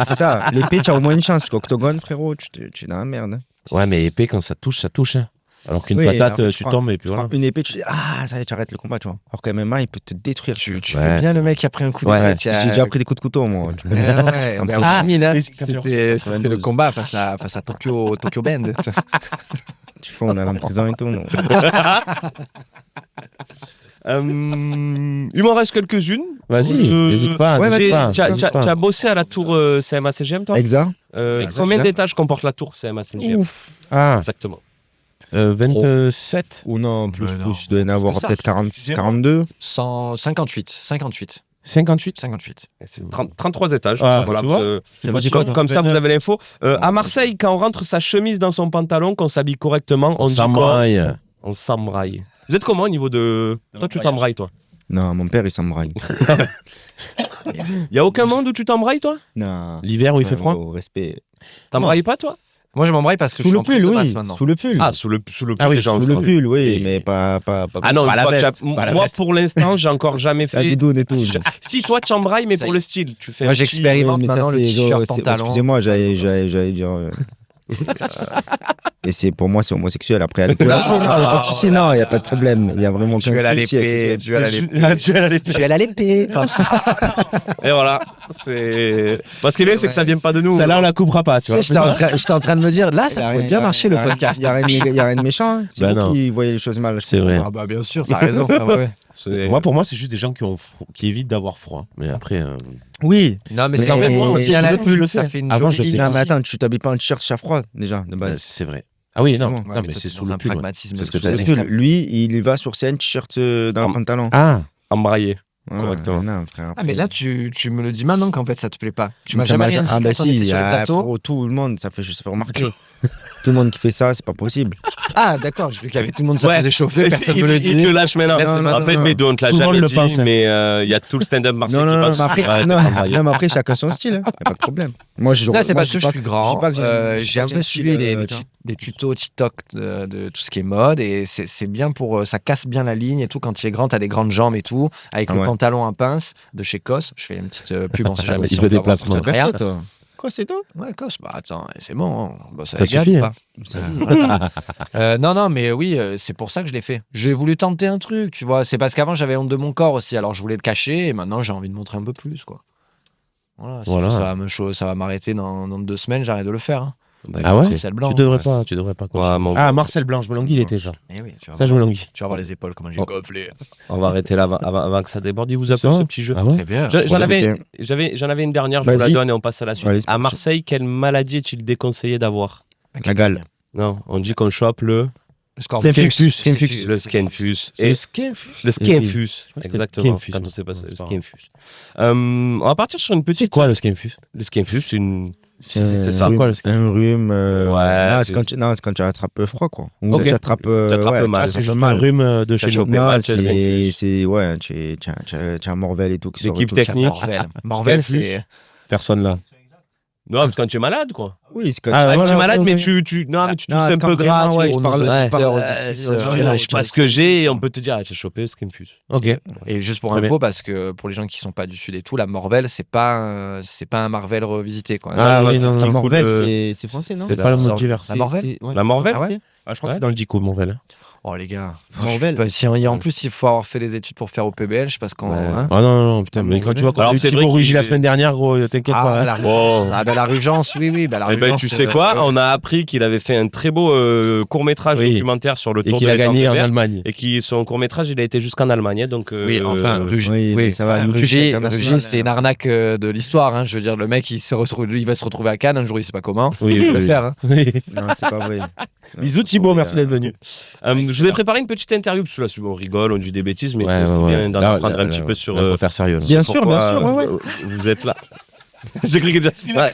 C'est ça. L'épée, tu as au moins une chance. Parce qu'octogone, frérot, tu es dans la merde. Ouais, mais épée, quand ça touche, ça touche. Hein. Alors qu'une Oui, patate, alors, tu prends- tombes et puis Tu voilà. prends une épée, tu dis, ah, ça y est, tu arrêtes le combat, tu vois. Alors qu'un MMA, il peut te détruire. Tu Ouais, fais bien le mec qui a pris un coup de Ouais, tête. J'ai déjà pris des coups de couteau, moi. Tu connais. Ouais, ben, Ah, au Chine, hein, l'explication. c'était le 92. combat face à Tokyo Band. Tu vois, on est en prison et tout. Non. Il m'en reste quelques-unes. Vas-y, Euh, n'hésite pas. ouais, n'hésite pas, Tu as- n'hésite tu as pas. bossé à la tour CMA-CGM, toi Exact. Combien d'étages comporte la tour CMA-CGM? Ah, Exactement. 27. Ou non, plus, Mais non. plus. Je dois en avoir ça, peut-être 40, 42. 58. 58. 58. C'est 33 étages. Ah, Voilà, tu vois comme, pas dit quoi, toi comme ça, vous 29. avez l'info. À Marseille, quand on rentre sa chemise dans son pantalon, qu'on s'habille correctement, on dit quoi? Samouraï. On s'embraille. Vous êtes comment au niveau de... Toi, tu t'embrailles, toi? Non, mon père, il s'embraille. Il y a aucun monde où tu t'embrailles, toi? Non. L'hiver où il fait froid. Au respect. T'embrailles pas, toi? Moi, je m'embraille parce que Sous je suis le en prise pull, de oui. masse maintenant. Sous le pull. Ah, sous le pull Ah oui, des gens. Sous le ça. pull, oui, Et- mais pas. Ah non, Pas une la fois que veste, tu as- pas la moi, veste. pour l'instant, j'ai encore jamais La fait... doudoune et tout. Si, toi, tu embrailles, mais Ça pour y le style. Tu fais Moi, un petit- j'expérimente Oui, mais ça, maintenant le c'est- t-shirt, c'est- pantalon. Excusez-moi, j'allais dire. Et c'est pour moi, c'est homosexuel. Après, il n'y a pas de souci, non, il n'y a pas de problème. Il y a vraiment aucun Duel à souci avec l'épée, les- duel à l'épée. Duel à l'épée. Et voilà. C'est... Parce qu'il est, c'est que ça vient pas de nous. Celle-là, on la coupera pas, tu vois. J'étais en train de me dire, là, Il y a ça pourrait rien- bien marcher le il y a rien- podcast. Il n'y a rien de méchant. hein. C'est Bah vous non. qui voyez les choses mal. C'est vrai. Ah bah bien sûr, t'as raison. Ah ouais. C'est- Moi, pour moi, c'est juste des gens qui évitent d'avoir froid. Mais après, Oui. Non, mais Mais c'est en fait, et- moi, et- bien la je le pull, sais. ça fait une Avant, je le jolie faisais Non, ligne. mais attends, tu t'habilles pas en t-shirt chat froid, déjà, de base. c'est vrai. Ah oui, non, Ouais, non mais mais toi, c'est t'es sous dans le un pull. ouais. pragmatisme C'est ce que tout t'as Le dit. pull, extrême. lui, il y va sur scène, t-shirt dans le pantalon. Ah, Embraillé. Ouais, correctement. Non, frère. Ah, mais là, tu me le dis maintenant qu'en fait, ça te plaît pas. Tu m'as Ça jamais m'a- rien dit Ah, bah quand on si, était sur le plateau. frérot, tout le monde, ça fait remarquer. Tout le monde qui fait ça, c'est pas possible. Ah, d'accord, j'ai cru qu'il y avait tout le monde, ça Ouais. faisait chauffer, personne me le Il te dit. lâche maintenant. Non, non, En fait, non. mais on te l'a Tout le monde jamais le dit, pense, hein. mais il y a tout le stand-up marseillais Non, qui non, passe. mais après, Ouais, non, t'es travaillé. non, mais après, chacun son style. Hein. Y a pas de problème. Moi, Ça, c'est parce que je suis dis grand. pas que J'ai un peu suivi des tutos TikTok de tout ce qui est mode et c'est bien pour. Ça casse bien la ligne et tout. Quand tu es grand, tu as des grandes jambes et tout. Avec Ah le ouais. pantalon à pince de chez Cos. Je fais une petite pub, on sait jamais si Il on veut peut des avoir placements. un partenariat. toi. Quoi, c'est toi? Ouais, Cos, bah attends, c'est bon. Hein. Bah, ça Ça égale suffit, ou pas non, mais oui, c'est pour ça que je l'ai fait. J'ai voulu tenter un truc, tu vois. C'est parce qu'avant, j'avais honte de mon corps aussi. Alors, je voulais le cacher et maintenant, j'ai envie de montrer un peu plus, quoi. Voilà, Voilà. Ça va m'arrêter dans 2 semaines, j'arrête de le faire. Hein. Bah, Ah ouais? écoutez. C'est le blanc. Tu devrais pas. Quoi. Ouais, mon- Ah, Marcel Blanc, je me languis, il était ça. Eh oui, tu vas Ça, je voir. me languis. Tu vas voir les épaules, comment j'ai Oh. gonflé. On va arrêter là avant que ça déborde. Il vous a Ça plu va ce petit jeu? Ah ouais? Très bien. J'en avais, Vas-y. j'en avais une dernière, je vous la Vas-y. donne et on passe à la suite. Allez, c'est À parti. Marseille, quelle maladie est-il déconseillé d'avoir? La gale. Non, on dit qu'on chope le Le scorpion. Skenfus. le skenfus. C'est Et le skenfus. le skenfus, crois que c'était exactement. skenfus, Quand on moi. sait pas, Ouais, c'est le c'est pas skenfus. On va partir sur une C'est petite. quoi le skenfus? Le skenfus, c'est une. C'est ça. Quoi, le skenfus? Un rhume. Ouais, Non, c'est- c'est quand tu attrapes froid, quoi. Ou Ok. tu attrapes T'attrapes mal. Ah, c'est juste un rhume de chez nous. chopé. Non, mal, c'est le skenfus. c'est. Ouais, tu as un Morvel et tout. qui sort et L'équipe tout. technique. Morvel, c'est. Personne là. Non, parce que quand tu es malade, quoi. Oui, c'est quand Ah, Ouais, voilà, tu es malade, ok. mais tu non, mais tu Non, tousses c'est un quand peu vraiment, gras. ouais, tu- je parle- Ouais. je parle- Je sais pas ce que j'ai et on peut te dire, ah, tu as chopé le skenfus. Ok. Et juste pour Très info, parce que pour les gens qui sont pas du sud et tout, la Morvel, c'est pas un Marvel revisité, quoi. Ah non, oui, c'est non, ce qui non. est cool. Morvel, c'est français, non? C'est pas le Sort- multivers. La Morvel ouais. La Morvel? Ah ouais Ah, je crois que c'est dans le Dico, Morvel. Oh les gars. Morvel. Bah, si en plus il faut avoir fait des études pour faire au PBL, je sais pas ce qu'on. Ouais. hein. Ah non, putain, Ah, mais quand tu vois qu'on Alors, a eu c'est Thibaut vrai Rugy qu'il la est- semaine dernière, gros, t'inquiète Ah, pas. la hein. Rugence. Ah, bah, la Rugence, oui, bah, la Eh ben, Rugence, tu c'est sais vrai. quoi? On a appris qu'il avait fait un très beau court-métrage Oui. documentaire sur le Et Tour qu'il de a gagné en Allemagne. Allemagne. Et qui, son court-métrage, il a été jusqu'en Allemagne. Donc, Oui, enfin, Rugy, oui, oui, ça va, enfin, nous, tu Rugy, sais, international. c'est une arnaque de l'histoire. Hein. Je veux dire, le mec, il va se retrouver à Cannes un jour, il sait pas comment. Oui, Il va le oui. faire. Hein. Oui. Non, c'est pas vrai. Bisous Thibaut, merci d'être venu. je vous ai préparé une petite interview, parce que là, on rigole, on dit des bêtises, mais Ouais, c'est ouais, bien ouais. d'en Là, apprendre là, un petit là, peu sur. là, faut faire sérieux. là. Bien sûr, pourquoi, ouais. Vous êtes là. J'ai cru que déjà. Ouais.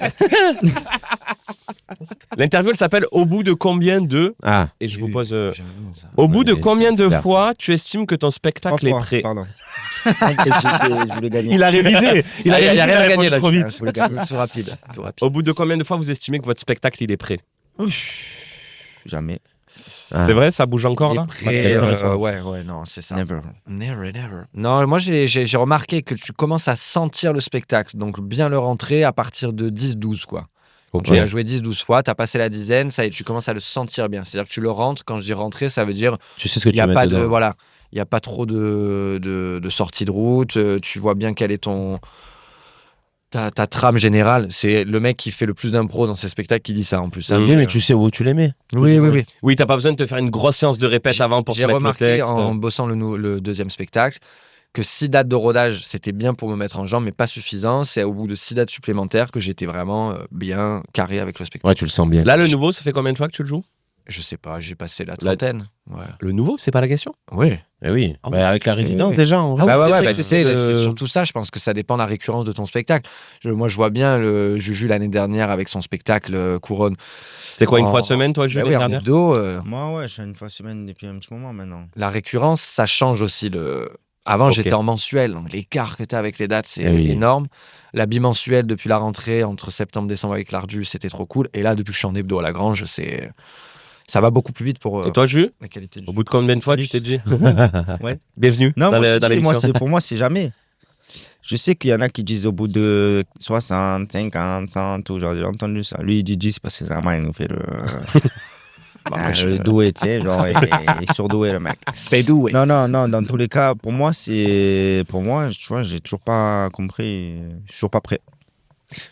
L'interview, elle s'appelle Au bout de combien de. Ah, Et je vous pose. J'aime bien ça. Au bout de Ouais, combien de super, fois tu estimes que ton spectacle est prêt? Pardon. Je voulais gagner. il a révisé. Il a Ah, y a révisé. rien à il a gagner, répondu là. trop vite. Je voulais gagner. Tout rapide. Tout rapide. Au bout de combien de fois vous estimez que votre spectacle il est prêt? Jamais. Ah. C'est vrai, ça bouge encore là? Et, intéressant. ouais, non, c'est ça. Never. Never. Non, moi j'ai remarqué que tu commences à sentir le spectacle, donc bien le rentrer à partir de 10-12 quoi. Quand Ok. tu l'as joué 10-12 fois, tu as passé la dizaine, ça y est, tu commences à le sentir bien. C'est-à-dire que tu le rentres, quand je dis rentrer, ça veut dire Tu sais ce que il tu n'y a vas pas mettre de dedans. voilà, il y a pas trop de sortie de route, tu vois bien quel est ton ta trame générale. C'est le mec qui fait le plus d'impro dans ses spectacles qui dit ça en plus. hein. Oui, mais tu sais où tu les mets. Oui. Oui, t'as pas besoin de te faire une grosse séance de répète avant pour te J'ai mettre le remarqué texte. en bossant le deuxième spectacle que 6 dates de rodage, c'était bien pour me mettre en jambe, mais pas suffisant. C'est au bout de 6 dates supplémentaires que j'étais vraiment bien carré avec le spectacle. Ouais, tu le sens bien. Là, le nouveau, ça fait combien de fois que tu le joues? Je sais pas, j'ai passé la trentaine. Ouais. Le nouveau, c'est pas la question? Oui. Eh oui. Ah Bah, avec la résidence oui. déjà. on- Ah oui, Bah c'est ouais, vrai bah, que tu c'est sais, le- c'est surtout ça. Je pense que ça dépend de la récurrence de ton spectacle. Moi, je vois bien le Juju l'année dernière avec son spectacle Couronne. C'était quoi, une En- fois semaine, toi, Bah Jules, oui, l'année en dernière? hebdo, Moi, ouais, je suis une fois semaine depuis un petit moment maintenant. la récurrence, ça change aussi le. Avant, Ok. j'étais en mensuel, donc l'écart que tu as avec les dates, c'est Eh oui. énorme. La bimensuelle, depuis la rentrée, entre septembre et décembre avec l'Ardu, c'était trop cool. Et là, depuis que je suis en hebdo à la Grange, ça va beaucoup plus vite pour Et toi, Jules? la qualité du Au bout de combien de fois tu t'es dit? Ouais. Bienvenue Non, dans moi, je te dans dis, l'émission. pour moi, c'est jamais. Je sais qu'il y en a qui disent au bout de 60, 50, 100, tout. Genre, j'ai entendu ça. Lui, il dit 10 parce que c'est il nous fait le. Le doué, tu sais, genre, il est surdoué, le mec. C'est doux, oui. Non, dans tous les cas, pour moi, tu vois, j'ai toujours pas compris. Je suis toujours pas prêt.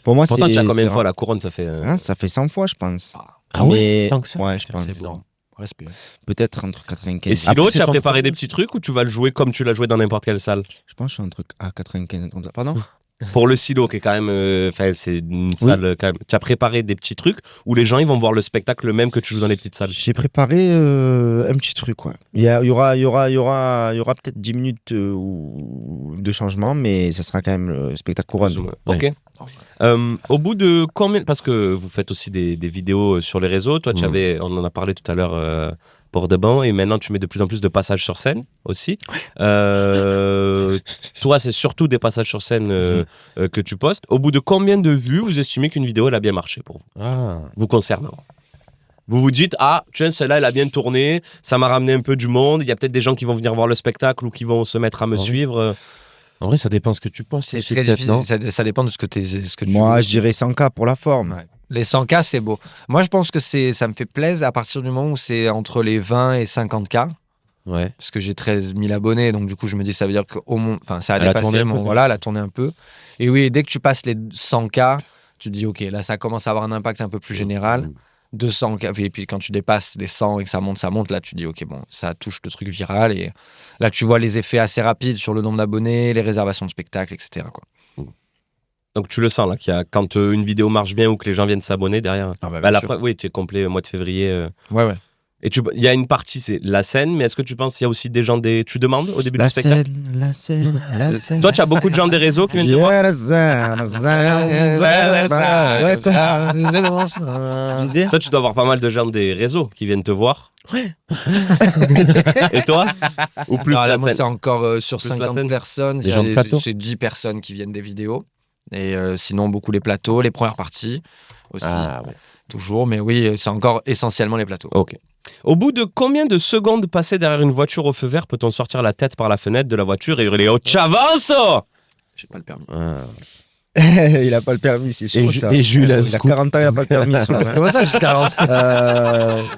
Pour moi, Pourtant, c'est. tu as combien de c'est fois la couronne? Ça fait. Hein, ça fait 100 fois, je pense. Ah ouais, Mais- tant que ça. Ouais, je pense. C'est bon. Respect. Peut-être entre 95. Et Silo, Après, tu c'est as ton préparé premier des petits trucs ou tu vas le jouer comme tu l'as joué dans n'importe quelle salle? Je pense que je suis entre 95 comme ça. Pardon? Pour le Silo, qui est quand même. Enfin, c'est une salle quand même. Tu as préparé des petits trucs où les gens ils vont voir le spectacle le même que tu joues dans les petites salles? J'ai préparé un petit truc, quoi. Il y aura peut-être 10 minutes de changement, mais ça sera quand même le spectacle couronne. Ok. Au bout de combien. Parce que vous faites aussi des vidéos sur les réseaux. Toi, on en a parlé tout à l'heure pour de bon, et maintenant tu mets de plus en plus de passages sur scène aussi. Toi, c'est surtout des passages sur scène que tu postes. Au bout de combien de vues vous estimez qu'une vidéo elle a bien marché pour vous, vous concernant? Vous vous dites, ah, tiens, celle-là, elle a bien tourné, ça m'a ramené un peu du monde, il y a peut-être des gens qui vont venir voir le spectacle ou qui vont se mettre à me suivre. En vrai, ça dépend ce que tu penses. C'est très difficile, ça dépend de ce que tu Moi, je dirais 100K pour la forme. Ouais. Les 100K, c'est beau. Moi, je pense que ça me fait plaisir à partir du moment où c'est entre les 20 et 50K. Ouais. Parce que j'ai 13 000 abonnés, donc du coup, je me dis, ça veut dire que ça a Elle a dépassé tourné un peu. Voilà, elle a tourné un peu. Et oui, dès que tu passes les 100K, tu te dis, OK, là, ça commence à avoir un impact un peu plus général. 200K, et puis quand tu dépasses les 100 et que ça monte, là, tu dis, OK, bon, ça touche le truc viral. Et là, tu vois les effets assez rapides sur le nombre d'abonnés, les réservations de spectacles, etc. quoi. Donc tu le sens là, quand une vidéo marche bien ou que les gens viennent s'abonner derrière. Oui, tu es complet mois de février. Ouais. Et il y a une partie, c'est la scène, mais est-ce que tu penses qu'il y a aussi des gens Tu demandes au début du spectacle? La scène. Toi, tu as beaucoup de gens des réseaux qui viennent te voir. Toi, tu dois avoir pas mal de gens des réseaux qui viennent te voir. Ouais. Et toi? Ou plus non, la moi, scène? c'est encore sur Plus la 50 scène. personnes. Des gens de plateau. C'est 10 personnes qui viennent des vidéos. Et sinon, beaucoup les plateaux, les premières parties aussi. Toujours, mais oui, c'est encore essentiellement les plateaux. Ok. Au bout de combien de secondes passées derrière une voiture au feu vert peut-on sortir la tête par la fenêtre de la voiture et hurler « Oh, c'avanzo !» J'ai pas le permis. Il a pas le permis, c'est chaud. Et Jules, il a 40 ans, il a pas le permis. Comment ça, j'ai 40?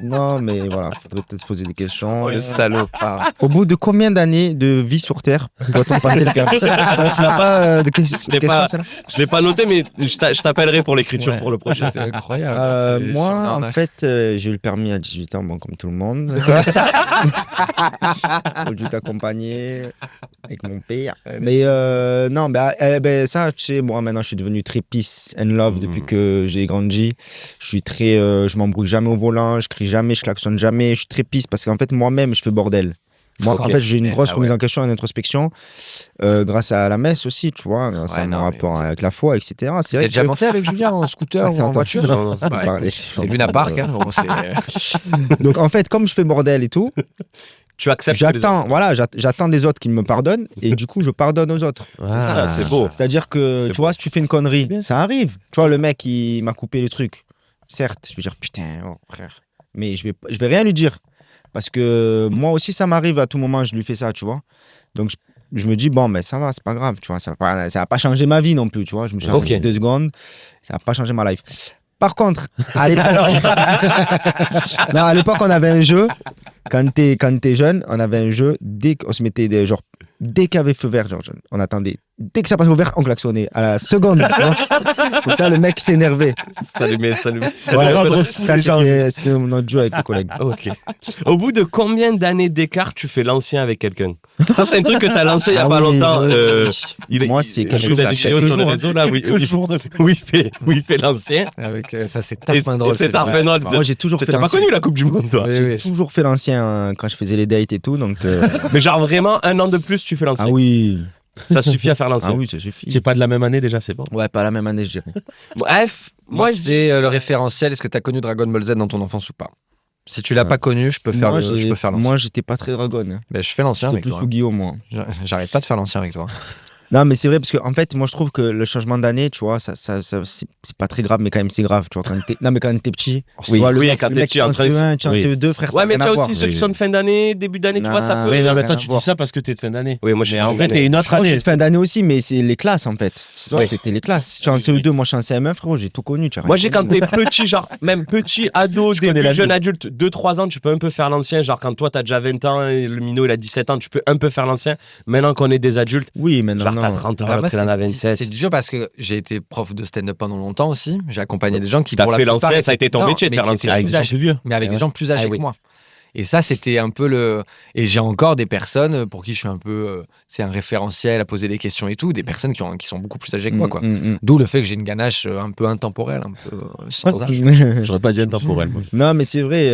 Non, mais voilà, faudrait peut-être se poser des questions. Le salopard. Au bout de combien d'années de vie sur Terre doit-on passer le permis? Tu n'as pas de questions, celle-là? Je l'ai pas noté, mais je t'appellerai pour l'écriture pour le prochain. C'est incroyable. Moi, en fait, j'ai eu le permis à 18 ans, bon, comme tout le monde. J'ai dû t'accompagner avec mon père. Mais non, ça, tu sais, moi maintenant je suis devenu très peace and love depuis que j'ai grandi. Je suis très, je m'embrouille jamais au volant, je crie jamais, je klaxonne jamais. Je suis très peace parce qu'en fait moi-même je fais bordel. Moi, en fait, j'ai une grosse remise en question et une introspection grâce à la messe aussi, tu vois, grâce à mon rapport avec la foi, etc. C'est vrai T'es déjà monté avec Julien en scooter ou en voiture? Non, C'est Luna Park. Hein. Bon, donc en fait, comme je fais bordel et tout, tu acceptes. j'attends des autres qui me pardonnent et du coup, je pardonne aux autres. Ah, c'est beau. C'est-à-dire que, tu vois, si tu fais une connerie, ça arrive. Tu vois, le mec, il m'a coupé le truc. Certes, je vais dire, putain, oh, frère. Mais je vais rien lui dire. Parce que moi aussi, ça m'arrive à tout moment, je lui fais ça, tu vois. Donc, je me dis, bon, mais ça va, c'est pas grave, tu vois. Ça va pas changer ma vie non plus, tu vois. Je me suis arrêté 2 secondes, ça va pas changer ma life. Par contre, à l'époque, on avait un jeu. Quand t'es jeune, on avait un jeu. Dès qu'on se mettait dès qu'il y avait feu vert, on attendait. Dès que ça passait au vert, on klaxonnait à la seconde. Comme ça, le mec s'énervait. Ça lui met. Ça, c'était notre jeu avec les collègues. Ok. Au bout de combien d'années d'écart tu fais l'ancien avec quelqu'un? Ça, c'est un truc que tu as lancé il n'y a pas longtemps. Moi, c'est quelques jours. Sur les réseaux, là, où il fait l'ancien. Avec, ça, c'est tellement drôle. C'est tellement drôle. Moi, j'ai toujours fait l'ancien. Tu n'as pas connu la Coupe du Monde, toi? J'ai toujours fait l'ancien quand je faisais les dates et tout. Donc, mais genre, vraiment, 1 an de plus, tu fais l'ancien? Ah oui. Ça suffit à faire l'ancien. Ah oui, ça suffit. C'est pas de la même année déjà, c'est bon. Ouais, pas la même année, je dirais. Bref, moi j'ai le référentiel. Est-ce que tu as connu Dragon Ball Z dans ton enfance ou pas? Si tu l'as pas connu, je peux faire l'ancien. Moi, j'étais pas très dragon. Hein. Ben, je fais l'ancien avec toi. Plus sous Guillaume, moi. J'arrête pas de faire l'ancien avec toi. Non, mais c'est vrai, parce qu'en fait, moi, je trouve que le changement d'année, tu vois, c'est pas très grave, mais quand même, c'est grave. Tu vois, quand t'es petit, tu vois, quand t'es petit, en CE1, tu es en CE2, frère, ouais, mais tu as aussi ceux qui sont de fin d'année, début d'année, tu vois, ça peut. Mais non, mais toi, tu dis ça parce que t'es de fin d'année. Oui, moi, je suis en vrai, t'es une autre année. Je suis de fin d'année aussi, mais c'est les classes, en fait. C'était les classes. Si tu es en CE2, moi, je suis en CM1, frérot, j'ai tout connu. Moi, j'ai quand t'es petit, genre, même petit, ado, début jeune adulte, 2-3 ans, tu peux un peu faire l'ancien. Genre, quand toi, t'as déjà 20 ans et le minot, il a 17 ans, tu peux un peu faire l'ancien. Maintenant qu'on est des adultes, oui, maintenant, genre, t'as 30 ans, t'en as 27. C'est dur parce que j'ai été prof de stand-up pendant longtemps aussi. J'ai accompagné des gens qui, pour la plupart, fait l'ancien, ça a été ton métier de faire l'ancien. Avec des gens plus vieux. Mais avec des gens plus âgés que moi. Et ça, c'était un peu le. Et j'ai encore des personnes pour qui je suis un peu. C'est un référentiel à poser des questions et tout. Des personnes qui sont beaucoup plus âgées que moi, quoi. D'où le fait que j'ai une ganache un peu intemporelle, un peu sans âge. J'aurais pas dit intemporelle. Non, mais c'est vrai,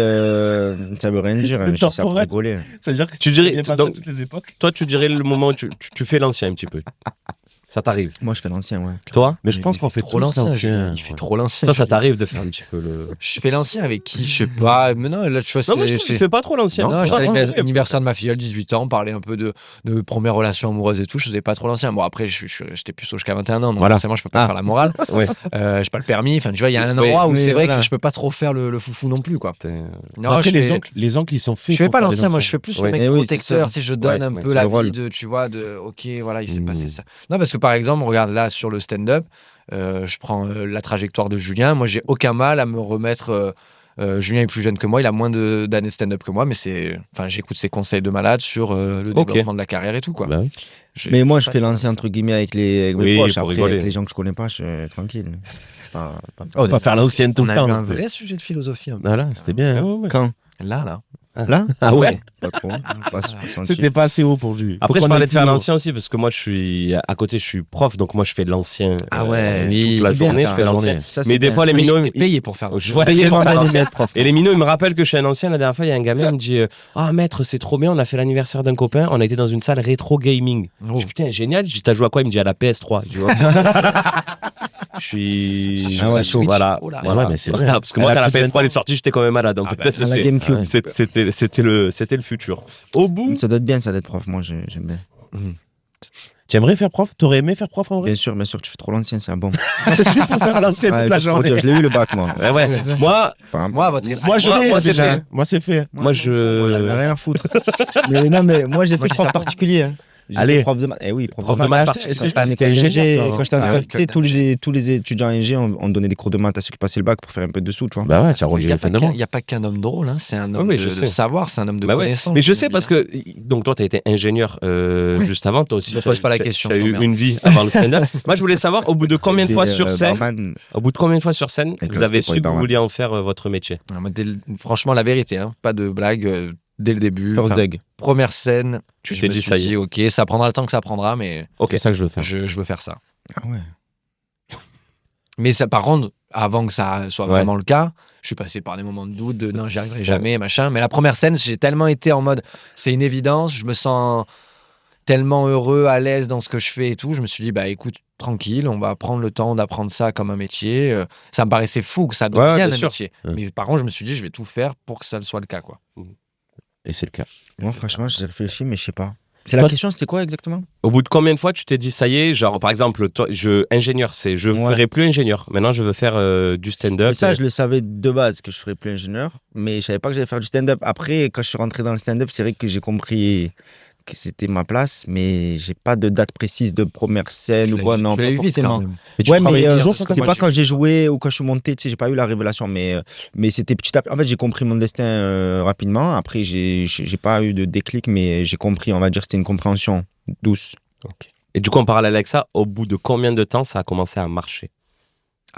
ça veut rien dire. Je dis ça pour rigoler. C'est-à-dire que tu dirais. Donc, toutes les époques. Toi, tu dirais le moment où tu fais l'ancien un petit peu. Ça t'arrive. Moi, je fais l'ancien, ouais. Toi Mais je pense Il qu'on fait trop tous l'ancien. l'ancien. Il fait trop l'ancien. Toi, ça t'arrive de faire un petit peu le. Je fais l'ancien avec qui? Je sais pas. Mais non, là, tu vois, Non, moi, je trouve que tu fais pas trop l'ancien. Non, j'étais Ouais, avec ouais. l'anniversaire de ma filleule, 18 ans, parler un peu de première relation amoureuse et tout. Je faisais pas trop l'ancien. Bon, après, j'étais puceau jusqu'à 21 ans, donc Voilà. forcément, je peux pas faire la morale. Ouais. J'ai pas le permis. Enfin, tu vois, il y a un Oui, endroit où oui, c'est vrai voilà. que je peux pas trop faire le foufou non plus, quoi. Non, Après, je fais- les oncles, ils sont faits. je fais pour pas faire des l'ancien, moi je anciens. fais plus Ouais. le mec Eh oui, protecteur, c'est tu sais, je donne un ouais, peu c'est la le rôle. vie de, tu vois, de ok, voilà, il s'est passé ça. Non, parce que par exemple, regarde là sur le stand-up, je prends la trajectoire de Julien, moi j'ai aucun mal à me remettre. Julien est plus jeune que moi, il a moins d'années de stand-up que moi, mais j'écoute ses conseils de malade sur le Ok. développement de la carrière et tout, quoi. Bah oui. Mais moi, je pas fais de l'ancien, problème entre guillemets, avec mes Oui, proches. pour Après, rigoler. avec les gens que je connais pas, je suis tranquille. Pas- Oh, On va faire l'ancienne tout on le a temps. eu non un plus. vrai sujet de philosophie. Un peu. Voilà, c'était bien. hein. Quand Là. Là Ah ouais. Pas trop. Pas senti. C'était pas assez haut pour Jules. Après, Faut je qu'on parlais aille de faire plus haut. l'ancien aussi parce que moi, à côté, je suis prof, donc moi, je fais de l'ancien. Ah ouais, oui, toute la c'est bien journée, ça, je fais la l'ancien. journée. Ça, c'est Mais des bien. fois, les Mais minots. t'es payé pour faire. Ouais, Moi, j'aime bien être prof. Et les minots, ils me rappellent que je suis un ancien. La dernière fois, il y a un gamin, il me dit ah, maître, c'est trop bien, on a fait l'anniversaire d'un copain, on a été dans une salle rétro gaming. Oh. Je dis putain, génial. Je dis t'as joué à quoi? Il me dit à la PS3. Je dis, ouais. Je suis. Ah ouais, chaud, voilà. Oh là. Voilà. Ouais, mais c'est vrai. Voilà, parce que Elle moi, a quand la plus de PS3 elle est sortie, j'étais quand même malade. En fait, bah, ça, À la c'est- GameCube. c'était le futur. Au bout. Ça doit être bien, ça, d'être prof. Moi, j'aime bien. Tu aimerais faire prof? T'aurais aimé faire prof en vrai? Bien sûr, tu fais trop l'ancien, c'est un bon. C'est juste pour faire l'ancien Ouais, toute la juste pour journée. dire, je l'ai eu le bac, moi. Ouais. Moi, Pas- Moi, à votre Moi, je l'ai moi, c'est déjà. fait. Moi, c'est fait. moi, J'en ai je. rien à foutre. Mais non, mais moi, j'ai fait j'ai prof ça. particulier. hein. J'ai Allez. fait prof de maths. Eh oui, prof de de maths. maths. C'est Quand j'étais t'es ingénieur, toi. quand j'étais en- Ah oui, tu sais, tous les étudiants ingé, on donnait des cours de maths à ceux qui passaient le bac pour faire un peu de sous, tu vois. Bah ouais, tu as Il rendu n'y a, les pas fins de qu'un- mois. y a pas qu'un homme drôle, hein, c'est un homme Oui, je de sais. savoir, c'est un homme de Bah ouais. connaissance. Mais je sais parce que donc toi tu as été ingénieur juste avant, toi aussi. Ne pose pas la question, Tu as je eu t'emmerde. une vie avant le stand-up. Moi je voulais savoir au bout de combien de fois sur scène, vous Avec avez le su que vous barman. vouliez en faire votre métier. Ah, moi, franchement, la vérité, hein, pas de blague, dès le début. First enfin, Doug. première scène, Tu je t'es me dit suis ça y est. dit, ok, ça prendra le temps que ça prendra, mais Ok. C'est ça que je veux faire. je veux faire ça. Ah ouais. Mais ça, par contre, avant que ça soit Ouais. vraiment le cas, je suis passé par des moments de doute, de non, j'y arriverai jamais, machin. Mais la première scène, j'ai tellement été en mode, c'est une évidence, je me sens tellement heureux, à l'aise dans ce que je fais et tout. Je me suis dit, bah écoute, tranquille, on va prendre le temps d'apprendre ça comme un métier. Ça me paraissait fou que ça Ouais, devienne bien un sûr. métier. Ouais. Mais par contre, je me suis dit, je vais tout faire pour que ça soit le cas, quoi. Et c'est le cas. Moi, franchement, j'ai réfléchi, mais je sais pas. C'est la question, c'était quoi exactement? Au bout de combien de fois tu t'es dit ça y est, genre par exemple toi ingénieur, je Ouais. ferai plus ingénieur. Maintenant je veux faire du stand-up. Mais ça, je le savais de base que je ferais plus ingénieur, mais je savais pas que j'allais faire du stand-up. Après, quand je suis rentré dans le stand-up, c'est vrai que j'ai compris que c'était ma place, mais j'ai pas de date précise de première scène ou quoi. Non, tu pas l'as eu vite forcément. quand même. Mais tu Ouais, mais travaillais un jour c'est sur ta pas boîte. quand j'ai joué ou quand je suis monté, tu sais, j'ai pas eu la révélation, mais c'était petit à petit. En fait, j'ai compris mon destin rapidement. Après, j'ai pas eu de déclic, mais j'ai compris, on va dire, c'était une compréhension douce. Ok. Et du coup en parallèle avec ça, au bout de combien de temps ça a commencé à marcher?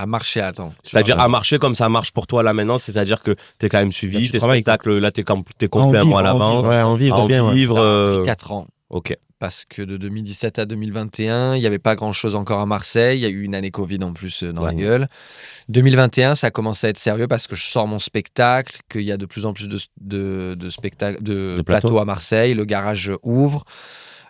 À marcher, attends. C'est-à-dire à marcher comme ça marche pour toi là maintenant, c'est-à-dire que t'es quand même Là, suivi, tu tes travailles, spectacles, là t'es complet un mois à l'avance. Ouais, en vivre En bien. ouais. vivre, 4 ans. ok. Parce que de 2017 à 2021, il n'y avait pas grand-chose encore à Marseille. Il y a eu une année Covid en plus dans la Ouais. gueule. 2021, ça commence à être sérieux parce que je sors mon spectacle, qu'il y a de plus en plus de spectacles, de plateaux. plateaux à Marseille. Le garage ouvre.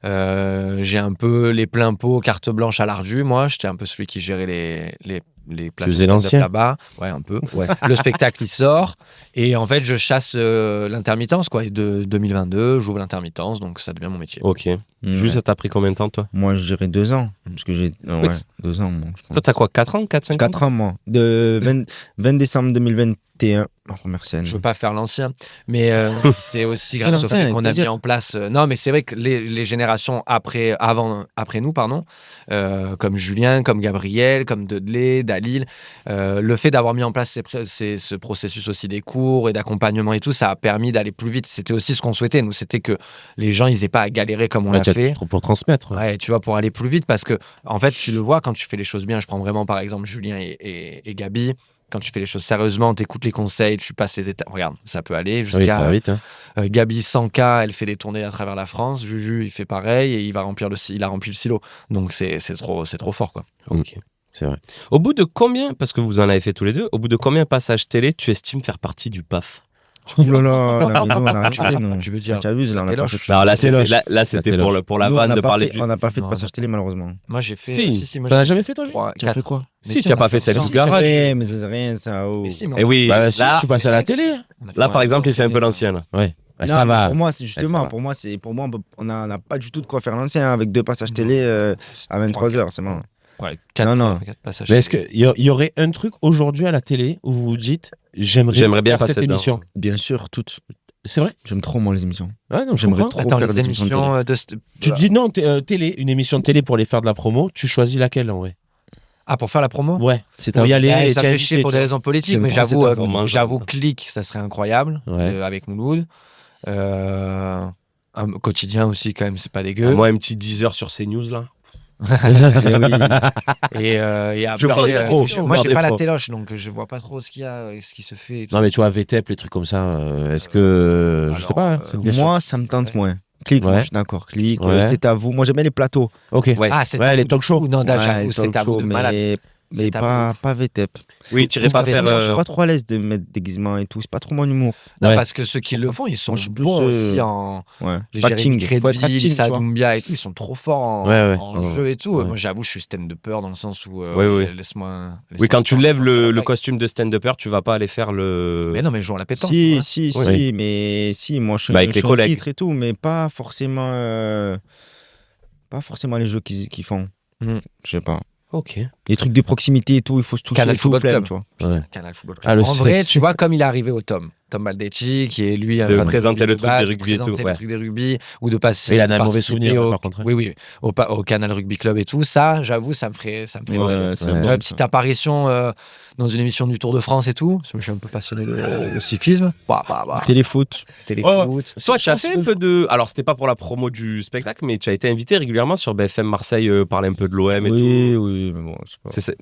J'ai un peu les pleins pots, carte blanche à l'ardu. Moi, j'étais un peu celui qui gérait les plateaux faisais stand-up l'ancien. là-bas. Ouais, un peu. Le spectacle, il sort. Et en fait, je chasse l'intermittence, quoi. Et de 2022, j'ouvre l'intermittence, donc ça devient mon métier. Ok. Juste, ça t'a pris combien de temps toi? Moi, je dirais 2 ans. Parce que j'ai. Ouais, c'est- 2 ans, moi. je pense. Toi t'as quoi, 4 ans, 4-5 ans? 4 ans, moi. De 20 décembre 2021, ma première scène. Je veux pas faire l'ancien, mais c'est aussi grâce au l'ancien, fait avec qu'on a mis plaisir. en place. Non, mais c'est vrai que les générations après nous, pardon, comme Julien, comme Gabriel, comme Dudley, Dalil, le fait d'avoir mis en place ce processus aussi des cours et d'accompagnement et tout, ça a permis d'aller plus vite. C'était aussi ce qu'on souhaitait. Nous, c'était que les gens, ils aient pas à galérer comme on Ouais, l'a tu as- fait. Pour transmettre. Ouais, tu vois, pour aller plus vite, parce que, en fait, tu le vois quand tu fais les choses bien. Je prends vraiment, par exemple, Julien et Gabi. Quand tu fais les choses sérieusement, tu écoutes les conseils, tu passes les étapes. Regarde, ça peut aller Oui, ça jusqu'à. va vite. Hein. Gabi 100K, elle fait des tournées à travers la France. Juju, il fait pareil et il a rempli le silo. Donc, c'est trop fort, quoi. Ok. C'est vrai. Au bout de combien, parce que vous en avez fait tous les deux, au bout de combien passages télé tu estimes faire partie du PAF? Oulala, la vidéo, on a raté, non. Tu veux dire Tu abuses, là, on a pas Téloche. fait. Non, là, Téloche. c'était Téloche. pour la Nous, vanne de parler on n'a pas fait de Non, passage télé, malheureusement. Moi, j'ai fait. Si. moi, T'en as j'ai jamais fait, toi, Jules 3, Tu as fait quoi Si, tu n'as pas fait celle du garage. Ouais, mais c'est rien, ça. Oh. Mais si, Et oui, Bah, si, là, tu passes à la télé. là, par exemple, il fait un peu l'ancienne. Ouais. Bah, Non, ça mais va. Pour moi, c'est ça justement, va. pour moi, on n'a pas du tout de quoi faire l'ancien hein, avec 2 passages télé à 23h, c'est bon. Ouais, Non. 4 passages. Mais est-ce qu'il y aurait un truc aujourd'hui à la télé où vous vous dites J'aimerais bien faire passer cette dedans. émission? Bien sûr, toutes. C'est vrai? J'aime trop, moi, les émissions. Ouais, non, J'aimerais comprends. trop Attends, faire les des émissions de télé. émissions de. Tu te dis non, télé, une émission de télé pour les faire de la promo, tu choisis laquelle en vrai? Ah, pour faire la promo Ouais, C'est pour y aller. Ouais, et ça t'es me fait invité, chier pour tu des vois. raisons politiques, J'aime mais trop j'avoue, cette information. j'avoue, Click, ça serait incroyable Ouais. avec Mouloud. Un quotidien aussi, quand même, c'est pas dégueu. Moi, un petit 10 heures sur CNews, là. Et Je après, regarde des pros, je moi, regarde j'ai des pas la pros. téloche, donc je vois pas trop ce qu'il y a, ce qui se fait. et tout. Non, mais tu vois, VTEP, les trucs comme ça, est-ce que. Je sais Alors, pas. hein, c'est bien sûr. Moi, ça me tente moins. Clique, moi, Ouais. je suis d'accord. Clique, Ouais. c'est à vous. Moi, j'aime bien les plateaux. Ok. Ouais. Ah, c'est Ouais, à les vous talk de shows. fou. Non, Ouais, j'avoue, les c'est talk à vous shows, de malade. mais C'est à vous de pas VTEP. Oui, tu irais Parce pas que faire. Je suis pas trop à l'aise de mettre déguisement et tout. C'est pas trop mon humour. Non, Ouais. parce que ceux qui le font, ils sont Moi, je suis plus, bons aussi en. Ouais. Les Pas Jérémy king. Faut être Crédville, acting, Issa tu vois. Doumbia et tout, ils sont trop forts en, Ouais, ouais. en jeu et tout. Ouais. Moi, j'avoue, je suis stand-upper dans le sens où. Oui. Laisse-moi. Oui, quand tu faire lèves la le blague. costume de stand-upper, tu vas pas aller faire le. Mais non, mais je joue à la pétanque. Si, ouais. si, Oui. si, mais si, moi je suis Bah, avec je les suis en collègues. titre et tout, mais pas forcément les jeux qu'ils font. Mhm. Je sais pas. Ok. Les trucs de proximité et tout, il faut se toucher Canal et tout, Football flemme, Club. tu vois. Putain, Ouais. Canal Football Ah, le Club. En vrai, sexe. tu vois, comme il est arrivé au Tom Baldetti, qui est lui De fan présenter le de truc base, des de rugby et tout, présenter ouais. le truc des rugby, ou de passer. Et il en a un mauvais participer souvenir, au- par contre, hein. Oui, au Canal Rugby Club et tout. Ça, j'avoue, ça me ferait Ouais, plaisir. c'est Ouais. bon, Tu vois, ça. petite apparition dans une émission du Tour de France et tout. Parce que je suis un peu passionné de cyclisme. Téléfoot. Téléfoot. Soit tu as fait un peu de. Alors, c'était pas pour la promo du spectacle, mais tu as été invité régulièrement sur BFM Marseille, parler un peu de l'OM et Oui, oui, mais bon, c'est pas. tout. C'est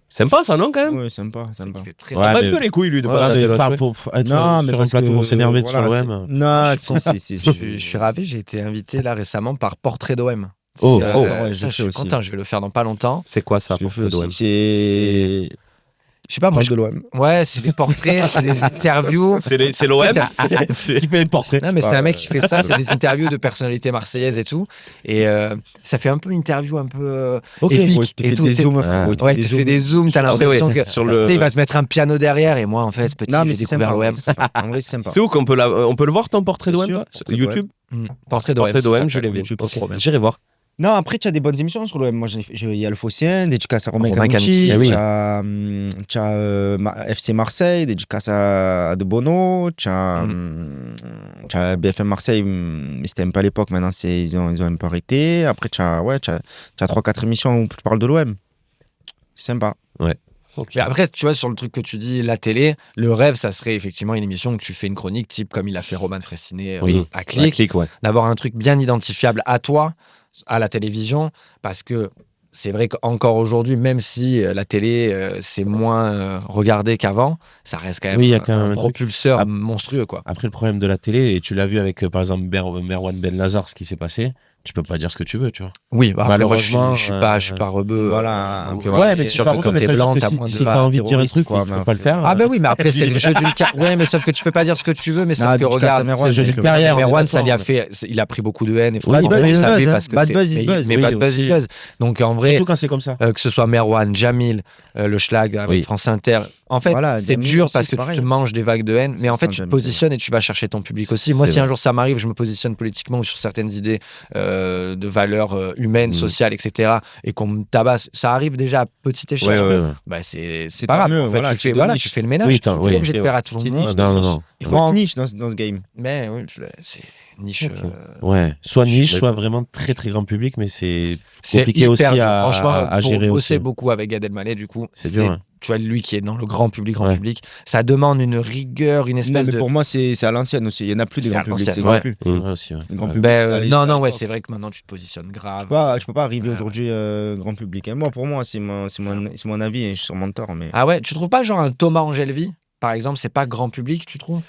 sympa, ça, non, quand même? Oui, sympa, sympa. Il fait très Ouais, Ça bien. va mais- un peu les couilles, lui, de Ouais, pas mais faire c'est ça. pas pour être Non, mais sur un parce plateau que, pour s'énerver sur voilà, l'OM. Non, si. Je suis ravi, j'ai été invité là récemment par Portrait d'OM. Oh, C'est, oh, ça, ouais, je j'ai suis fait aussi. content, je vais le faire dans pas longtemps. C'est quoi ça, Je pour fais le l'OM? aussi. C'est. Je sais pas, moi, Proche de l'OM. ouais, c'est des portraits, c'est des interviews. C'est l'OM? C'est- Qui fait les portraits. Non, mais c'est Ouais, un mec qui fait ça, c'est des interviews de personnalités marseillaises et tout. Et ça fait un peu interview un peu épique. Ouais, tu et fais tout, des tu sais. zooms, Ah. frérot, Ouais, tu fais des zooms, t'as l'impression que. Sur Tu le. sais, il va te mettre un piano derrière et moi, en fait, petit, Non, mais j'ai c'est découvert sympa. l'OM. c'est sympa. En vrai, c'est sympa. C'est où qu'on peut, on peut le voir, ton portrait Bien d'OM, sûr, toi Sur portrait YouTube? Portrait d'OM. Portrait ça d'OM, s'appelle, je l'ai vu. YouTube, Ok, trop bien. j'irai voir. Non, après, tu as des bonnes émissions sur l'OM. Moi, il y a le Phocien, dédicace à Romain Romain Canucci. Canucci, eh oui. Tu as FC Marseille, dédicace à De Bono. Tu as BFM Marseille, mais c'était un peu à l'époque. Maintenant, ils ont un peu arrêté. Après, tu as 3-4 émissions où tu parles de l'OM. C'est sympa. Mais après, tu vois, sur le truc que tu dis, la télé, le rêve, ça serait effectivement une émission où tu fais une chronique, type comme il a fait Roman Fressinet à Click. Click, ouais. D'avoir un truc bien identifiable à toi, à la télévision, parce que c'est vrai qu'encore aujourd'hui, même si la télé c'est moins regardé qu'avant, ça reste quand même Oui, il y a quand même un un truc. propulseur Ah. monstrueux, quoi. Après, le problème de la télé, et tu l'as vu avec, par exemple, Merwan Ben Lazar, ce qui s'est passé, tu peux pas dire ce que tu veux, tu vois. Oui, bah après, moi, Malheureusement, je suis pas rebeu. Voilà. donc, Ouais, voilà, mais c'est tu sûr pas que rebeu, comme mais t'es ça veut dire blanc, que t'as si- moins de. Si t'as envie de dire un terroriste, truc, quoi, tu peux mais pas le faire. Ah ben oui, mais après c'est le jeu d'une carrière. Ouais, mais sauf que tu peux pas dire ce que tu veux, mais sauf Non, que dédicace à regarde, Merwan, c'est le jeu donc, d'une carrière. Merwan, ça lui a d'accord. fait, il a pris beaucoup de haine. Et faut Bad pas buzz le is saper buzz, parce que bad c'est- buzz is mais- buzz. Mais Oui, bad buzz aussi. is buzz. Donc en vrai, Surtout quand c'est comme ça. que ce soit Merwan, Jamil, le Schlag avec Oui. France Inter. En fait, Voilà, c'est Jamil dur aussi, parce c'est que tu pareil. te manges des vagues de haine, mais en fait, Ça, tu te Jamil, positionnes et tu vas chercher ton public aussi. Moi, C'est si un vrai. jour ça m'arrive, je me positionne politiquement ou sur certaines idées de valeurs humaines, sociales, etc., et qu'on me tabasse, ça arrive déjà à petite échelle. Ouais, Bah, c'est C'est pas tant grave. mieux, En fait, voilà, tu tu fais, te voilà, niches. tu fais le ménage. Oui, tu n'es oui, pas obligé de plaire à tout le Tu monde. niches, Non. Il faut être niche dans ce game. Mais oui, c'est niche. Ouais. Soit niche, suis soit vraiment très très grand public, mais c'est C'est compliqué hyper aussi dur. à Franchement, à pour gérer bosser aussi. beaucoup avec Gad Elmaleh, du coup, C'est dur, hein. tu vois, lui qui est dans le grand public, Ouais. ça demande une rigueur, une Non, espèce mais de. pour moi, c'est à l'ancienne aussi. Il n'y en a plus des C'est grands à publics. l'ancienne, C'est Ouais, plus. c'est vrai aussi. Ouais. Les grands Ouais. publics, Ben, c'est à non, l'époque. ouais, c'est vrai que maintenant tu te positionnes grave. Je peux pas arriver aujourd'hui grand public. Et moi, pour moi, c'est mon avis et je suis sur mon tort. Mais... Ah ouais, tu trouves pas genre un Thomas Angelvi, par exemple, c'est pas grand public, tu trouves?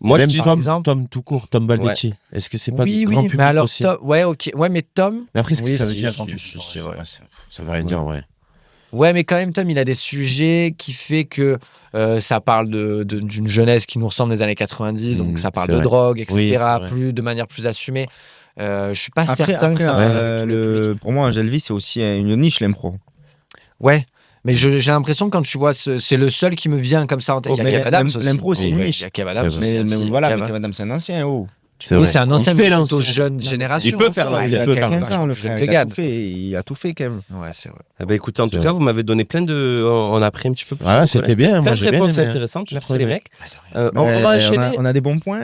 Moi, je Même dis. par Tom, exemple. Tom tout court, Tom Baldetti. Est-ce que c'est pas Oui, grand oui, public mais alors, aussi ouais, ok, ouais, mais Tom. Mais après, ce que Oui, ça veut si, dire si, grand public, si, c'est ouais. vrai. Ça veut rien dire, ouais. Ouais, mais quand même, Tom, il a des sujets qui fait que ça parle d'une jeunesse qui nous ressemble des années 90, donc ça parle c'est de vrai. drogue, etc., Oui, c'est vrai. de manière plus assumée. Je suis pas Après, certain que ça après, résonne avec le public. pour moi, Angel V, c'est aussi une niche, l'impro. Ouais, mais j'ai l'impression quand tu vois, c'est le seul qui me vient comme ça en tête. Il y a mais Kev Adams aussi. l'impro, c'est une Oui, niche. Il y a Kev Adams aussi. Mais aussi. voilà, Kev- mais Kev Adams, c'est un ancien, oh. C'est Oui, vrai. c'est un ancien, On fait mais plutôt l'ancien. jeune génération. Il peut faire Ouais, l'ancien. il a Il peut faire 15 ans, le l'ancien. frère. Jeune que Il a Gad. tout fait, il a tout fait, Kev. Ouais, c'est vrai. Eh ben, écoutez, en tout C'est cas, vrai. vous m'avez donné plein de. On a pris un petit peu plus. Ouais, c'était bien. Plein Moi, de j'ai bien réponses aimé. intéressantes. Merci Merci, les mecs. On Ouais, va enchaîner. on a des bons points.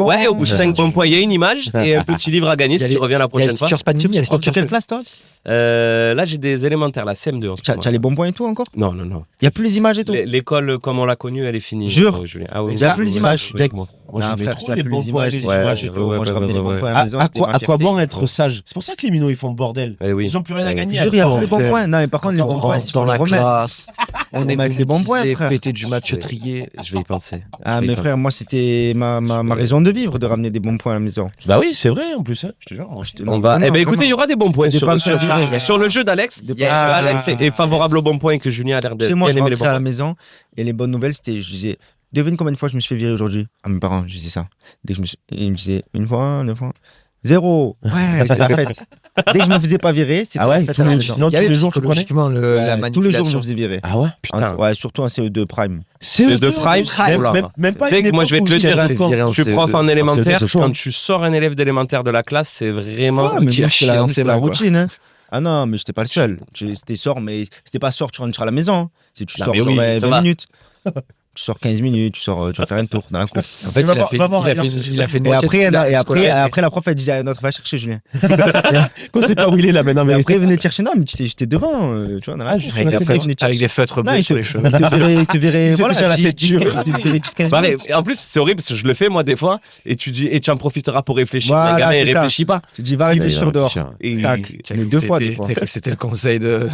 Ouais, au bout de 5 bons points, il y a une image et un petit livre à gagner si tu reviens la Il y a les prochaine fois. stickers Spatium, il y a les Tu stickers quelle classe, toi? Là, j'ai des élémentaires, la CM2 en ce moment. Tu as les bons points et tout encore? Non, non, non. Il n'y a plus les images et tout? L'école, comme on l'a connue, elle est finie. Jure. Julien. Ah oui. Il y a plus les images. Je suis deck, moi. Moi, Non, j'aimais frère, trop c'est les plus bons les points, images, les c'est images et ouais, tout. moi, je ramenais les bons points à la maison. c'était ma À quoi fierté. bon être sage? C'est pour ça que les minots, ils font bordel. Eh oui. Ils ont plus rien à gagner. Jure, il y a Attends, plus les bons points. Non, mais par contre, les bons points, c'est dans pour la les remettre. classe. On est avec les bons points, frère. péter du match trié. Je vais y penser. Ah, Je vais mais y frère, moi, c'était ma raison de vivre de ramener des bons points à la maison. Bah oui, c'est vrai en plus. Hein. Je te jure. On va. Eh ben écoutez, il y aura des bons points Des sur pas me faire virer. sur le jeu d'Alex. Alex est favorable aux bons points que Julien a l'air de Chez moi, bien je aimer les bons rentrais à la points. maison et les bonnes nouvelles, c'était, je disais, devine combien de fois je me suis fait virer aujourd'hui à mes parents, je disais ça. Dès que ils me disaient une fois, deux fois, 0. Ouais, c'était la fête. Dès que je me faisais pas virer, c'était Ah ouais, la fête à la maison. sinon tous les jours tu prenais. psychologiquement la Ouais, tous les jours, je manipulation. me faisais virer. Ah ouais. Putain. Ouais, surtout en CE2 Prime. C'est de Prime. Même pas. Tu sais que moi, je vais te le dire, dire. Je suis prof en élémentaire. c'est chaud. Quand tu sors un élève d'élémentaire de la classe, c'est vraiment. Ouais, mais qui moi, a chié dans ses c'était la mains, quoi. routine. Hein. Ah non, mais j'étais pas le seul. C'était sort, mais c'était pas sort, tu rentres à la maison. Hein. C'est tu Non, sors mais oui, genre, ça 20 va. minutes. Tu sors 15 minutes, tu vas faire un tour dans la cour. En fait, il a fait une Et moitié de après, la prof, elle disait à notre va chercher Julien. Qu'on sait pas où il est là maintenant. Et Mais après, il venait te chercher. Non, mais j'étais devant. Tu vois, avec des feutres bleus sur les cheveux. il te verrait. Il s'est Voilà, déjà la tête dure. il te verrait 10-15 Bah, minutes. mais en plus, c'est horrible parce que je le fais moi des fois et tu dis et tu en profiteras pour réfléchir. Voilà, Le gamin, il c'est ça. réfléchit pas. Tu dis, va réfléchir dehors. Et- Tac. Mais deux fois. C'était le conseil de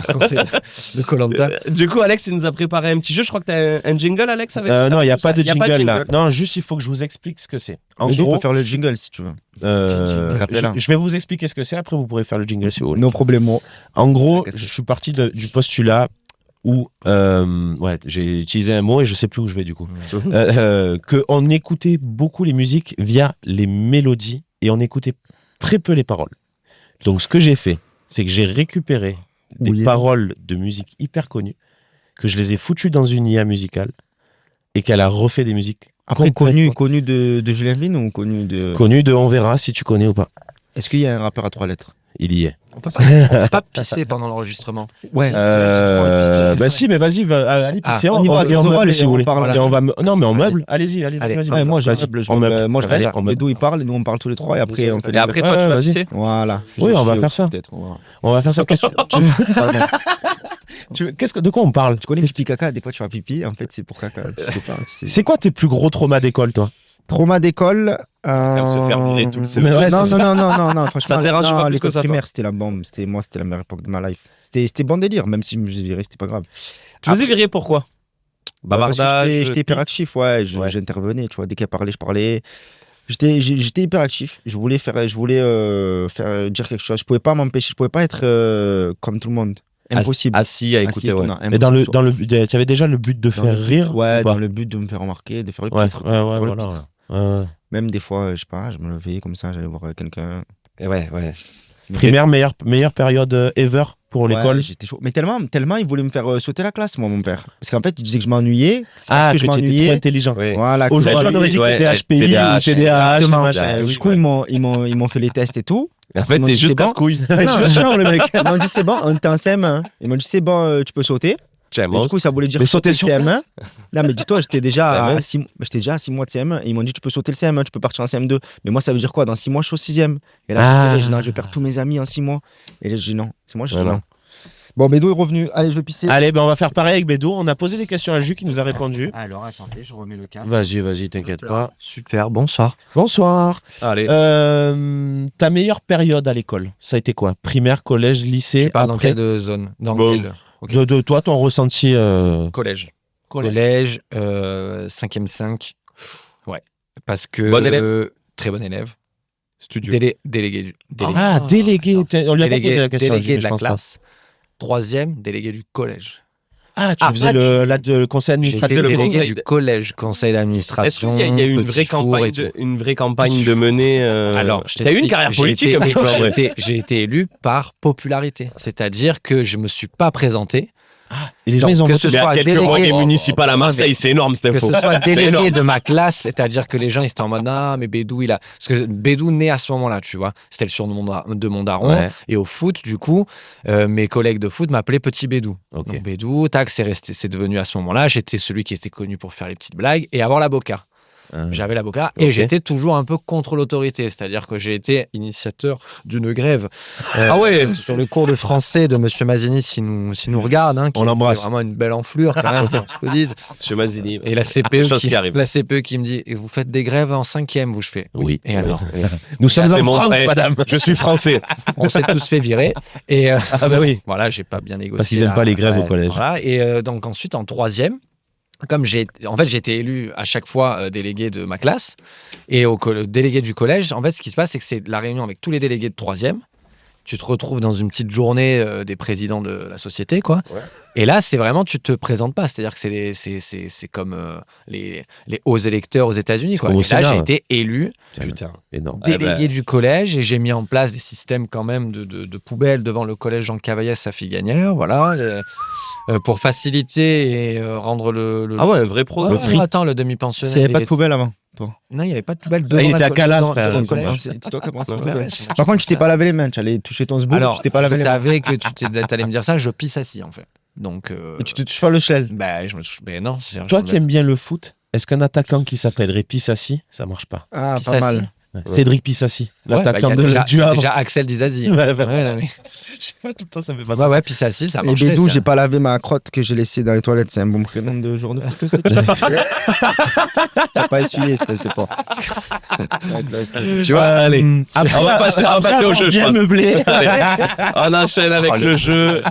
Koh-Lanta. Du coup, Alex, il nous a préparé un petit jeu. Je crois que t'as un jingle, Alex, avec ça. Non, il n'y a pas de Y a jingle là. Non, juste il faut que je vous explique ce que c'est. En On gros, peut faire le jingle si tu veux. Rappelle-un. je vais vous expliquer ce que c'est. Après, vous pourrez faire le jingle si vous voulez. Nos problèmes. En gros, Qu'est-ce que je suis parti du postulat où j'ai utilisé un mot et je sais plus où je vais du coup. Qu'on écoutait beaucoup les musiques via les mélodies et on écoutait très peu les paroles. Donc ce que j'ai fait, c'est que j'ai récupéré des Oui. paroles de musique hyper connues, que je les ai foutues dans une IA musicale et qu'elle a refait des musiques Après, complètement connu de Julien Vigne ou connu de. connues de On verra si tu connais ou pas. Est-ce qu'il y a un rappeur à 3 lettres? Il y est. On peut pas pisser pendant l'enregistrement. Ouais. Bah si, mais vas-y, allez, Ah, pisser, on y va, et on on meuble parle, si vous voulez. parle. Et on va non, mais en Vas-y. meuble, allez-y, Allez. vas-y. Ouais, moi, je Vas-y, meuble, en meuble. moi, je Vas-y, reste. en meuble. Bédou, il parle, nous, on parle tous les trois, et après, on fait Et après, toi, Ouais, tu vas vas-y. pisser. Voilà. Oui, on va faire ça. Peut-être. Voilà. On va faire ça. De quoi on parle? Tu connais pipi caca, des fois tu vas pipi, en fait c'est pour caca. Tu sais pas, tu sais. C'est quoi tes plus gros traumas d'école, toi? Trauma d'école. Se faire virer tout le Mais semestre. ouais, non, c'est non, franchement. Ça te dérange non, pas plus l'école que ça, primaire, c'était la bombe. C'était la meilleure époque de ma life. C'était bon délire, même si je me virais, c'était pas grave. Tu faisais virer pourquoi? Parce que Bavardage. j'étais hyperactif, ouais, Ouais. j'intervenais, tu vois, dès qu'elle parlait, je parlais. J'étais hyperactif, je voulais faire dire quelque chose. Je pouvais pas m'empêcher, je pouvais pas être comme tout le monde. Impossible. Assis à écouter, Assis, ouais. non, Et dans le, impossible. tu avais déjà le but de Dans faire le- rire? Ouais, ou pas dans le but de me faire remarquer, de faire le Ouais, pitre. ouais, Faire le voilà. pitre. Ouais. Même des fois, je sais pas, je me levais comme ça, j'allais voir quelqu'un. Ouais, ouais. Primaire, meilleure période ever pour Ouais, l'école. j'étais chaud. Mais tellement, il voulait me faire sauter la classe, moi, mon père. Parce qu'en fait, il disait que je m'ennuyais. C'est parce que je tu étais trop m'ennuyais. intelligent. Ouais. Voilà. Aujourd'hui, Ouais, on aurait dit que ouais, t'étais HPI TDAH, ou TDAH. Exactement. machin. Du coup, ils m'ont fait les tests et tout. En fait, Ils m'ont t'es dit, juste c'est bon. casse-couille. Je suis chiant, le mec. Ils m'ont dit, c'est bon, on était en CM1. Ils m'ont dit, c'est bon, tu peux sauter. Tiens, Et bon, du coup, ça voulait dire Mais sauter le sur CM1. Non, mais dis-toi, j'étais déjà à CM1. 6 mois de CM1. Et ils m'ont dit, tu peux sauter le CM1, tu peux partir en CM2. Mais moi, ça veut dire quoi? Dans 6 mois, je suis au 6e. Et là, Ah. j'ai dit, non, je vais perdre tous mes amis en 6 mois. Et là, j'ai dit non. C'est moi, j'ai dit Voilà. non. Bon, Bédou est revenu. Allez, je vais pisser. Allez, ben on va faire pareil avec Bédou. On a posé des questions à Jus qui nous a répondu. Alors, attendez, je remets le câble. Vas-y, t'inquiète pas. Super, bonsoir. Bonsoir. allez. Ta meilleure période à l'école, ça a été quoi? Primaire, collège, lycée? Tu parles dans après quelle zone? Dans Bon. quel ok. de toi, ton ressenti Collège. collège. Collège, 5e 5. Ouais. Parce que. Bon élève. Très bon élève. Studio. Délégué. Ah, délégué. Attends. Putain, on lui a pas Délégué, posé la question. délégué Jus, de je la pense pas. classe. troisième, délégué du collège. Ah, tu faisais le conseil J'étais administratif. le délégué conseil du collège, conseil Est-ce d'administration. qu'il y a une petit vraie four campagne, et tout. une vraie campagne de mener Alors, t'as eu une carrière politique un petit peu, en vrai. j'ai été élu par popularité. C'est-à-dire que je me suis pas présenté. Et les gens, ils ont que voté. ce Mais à soit quelques délégué- moyens municipales à Marseille, c'est énorme cette Que info. ce soit C'est délégué énorme. de ma classe, c'est-à-dire que les gens ils étaient en mode ah mais Bédou il a parce que Bédou naît à ce moment-là, tu vois, c'était le surnom de mon daron. Ouais. Et au foot du coup mes collègues de foot m'appelaient Petit Bédou. Ok. Donc Bédou, tac, c'est devenu à ce moment-là, j'étais celui qui était connu pour faire les petites blagues et avoir la boca. J'avais l'avocat et Ok. j'étais toujours un peu contre l'autorité, c'est-à-dire que j'ai été initiateur d'une grève Ah ouais. sur le cours de français de Monsieur Mazini s'il nous regarde, hein, qui On l'embrasse. est vraiment une belle enflure quand même, qu'on se le dise. Monsieur Mazzini. Et la CPE, Chose qui arrive. la CPE qui me dit et vous faites des grèves en 5e, vous je fais Oui. et alors Nous sommes C'est en mon- France, eh, madame. Je suis français. on s'est tous fait virer et Ah bah oui. voilà, j'ai pas bien négocié. Parce qu'ils aiment là. pas les grèves au Ouais, collège. Voilà, et donc ensuite en 3e, comme j'ai été élu à chaque fois délégué de ma classe et délégué du collège, en fait ce qui se passe c'est que c'est la réunion avec tous les délégués de 3e. Tu te retrouves dans une petite journée des présidents de la société, quoi. Ouais. Et là, c'est vraiment, tu te présentes pas. C'est-à-dire que c'est comme les hauts électeurs aux États-Unis, quoi. comme au Et là, Sénat, j'ai ouais. été élu Putain. Énorme. délégué du collège et j'ai mis en place des systèmes quand même de poubelles devant le collège Jean Cavaillès à Figuignères, voilà, pour faciliter et rendre le Ah ouais, un vrai pro. Ouais, attends, le demi-pensionnaire. Il n'y avait pas il de poubelle avant. Non, il n'y avait pas de poubelle devant il était à le Calas, devant- frère. devant le Ils ont collège. C'est toi qui as pensé. Ouais, ouais, c'est- Par contre, tu t'es pas lavé les mains. Tu allais toucher ton sbouk, Alors, tu t'es pas lavé je les mains. savais que allais me dire ça, je pisse assis en fait. Donc, Et tu te touches pas le shell. bah, je me touche. Mais non, Toi qui aimes bien le foot, est-ce qu'un attaquant qui s'appellerait Pissassi, ça marche pas? Ah, Pissassi. pas mal. Ouais. Cédric Pissassi, l'attaquant il y a du Havre. déjà Axel Dizazi. Ouais, Ouais, ouais. ouais, mais- Je sais pas, tout le temps, ça me fait pas ouais, ça. ouais, puis ça, si, ça Et marche. Bédou, j'ai pas lavé ma crotte que j'ai laissée dans les toilettes. C'est un bon prénom de jour de foot, ça. T'as pas essuyé, espèce de porc. Tu vois, allez. On va passer au jeu, je Bien pense. meublé. Allez, on enchaîne avec le jeu.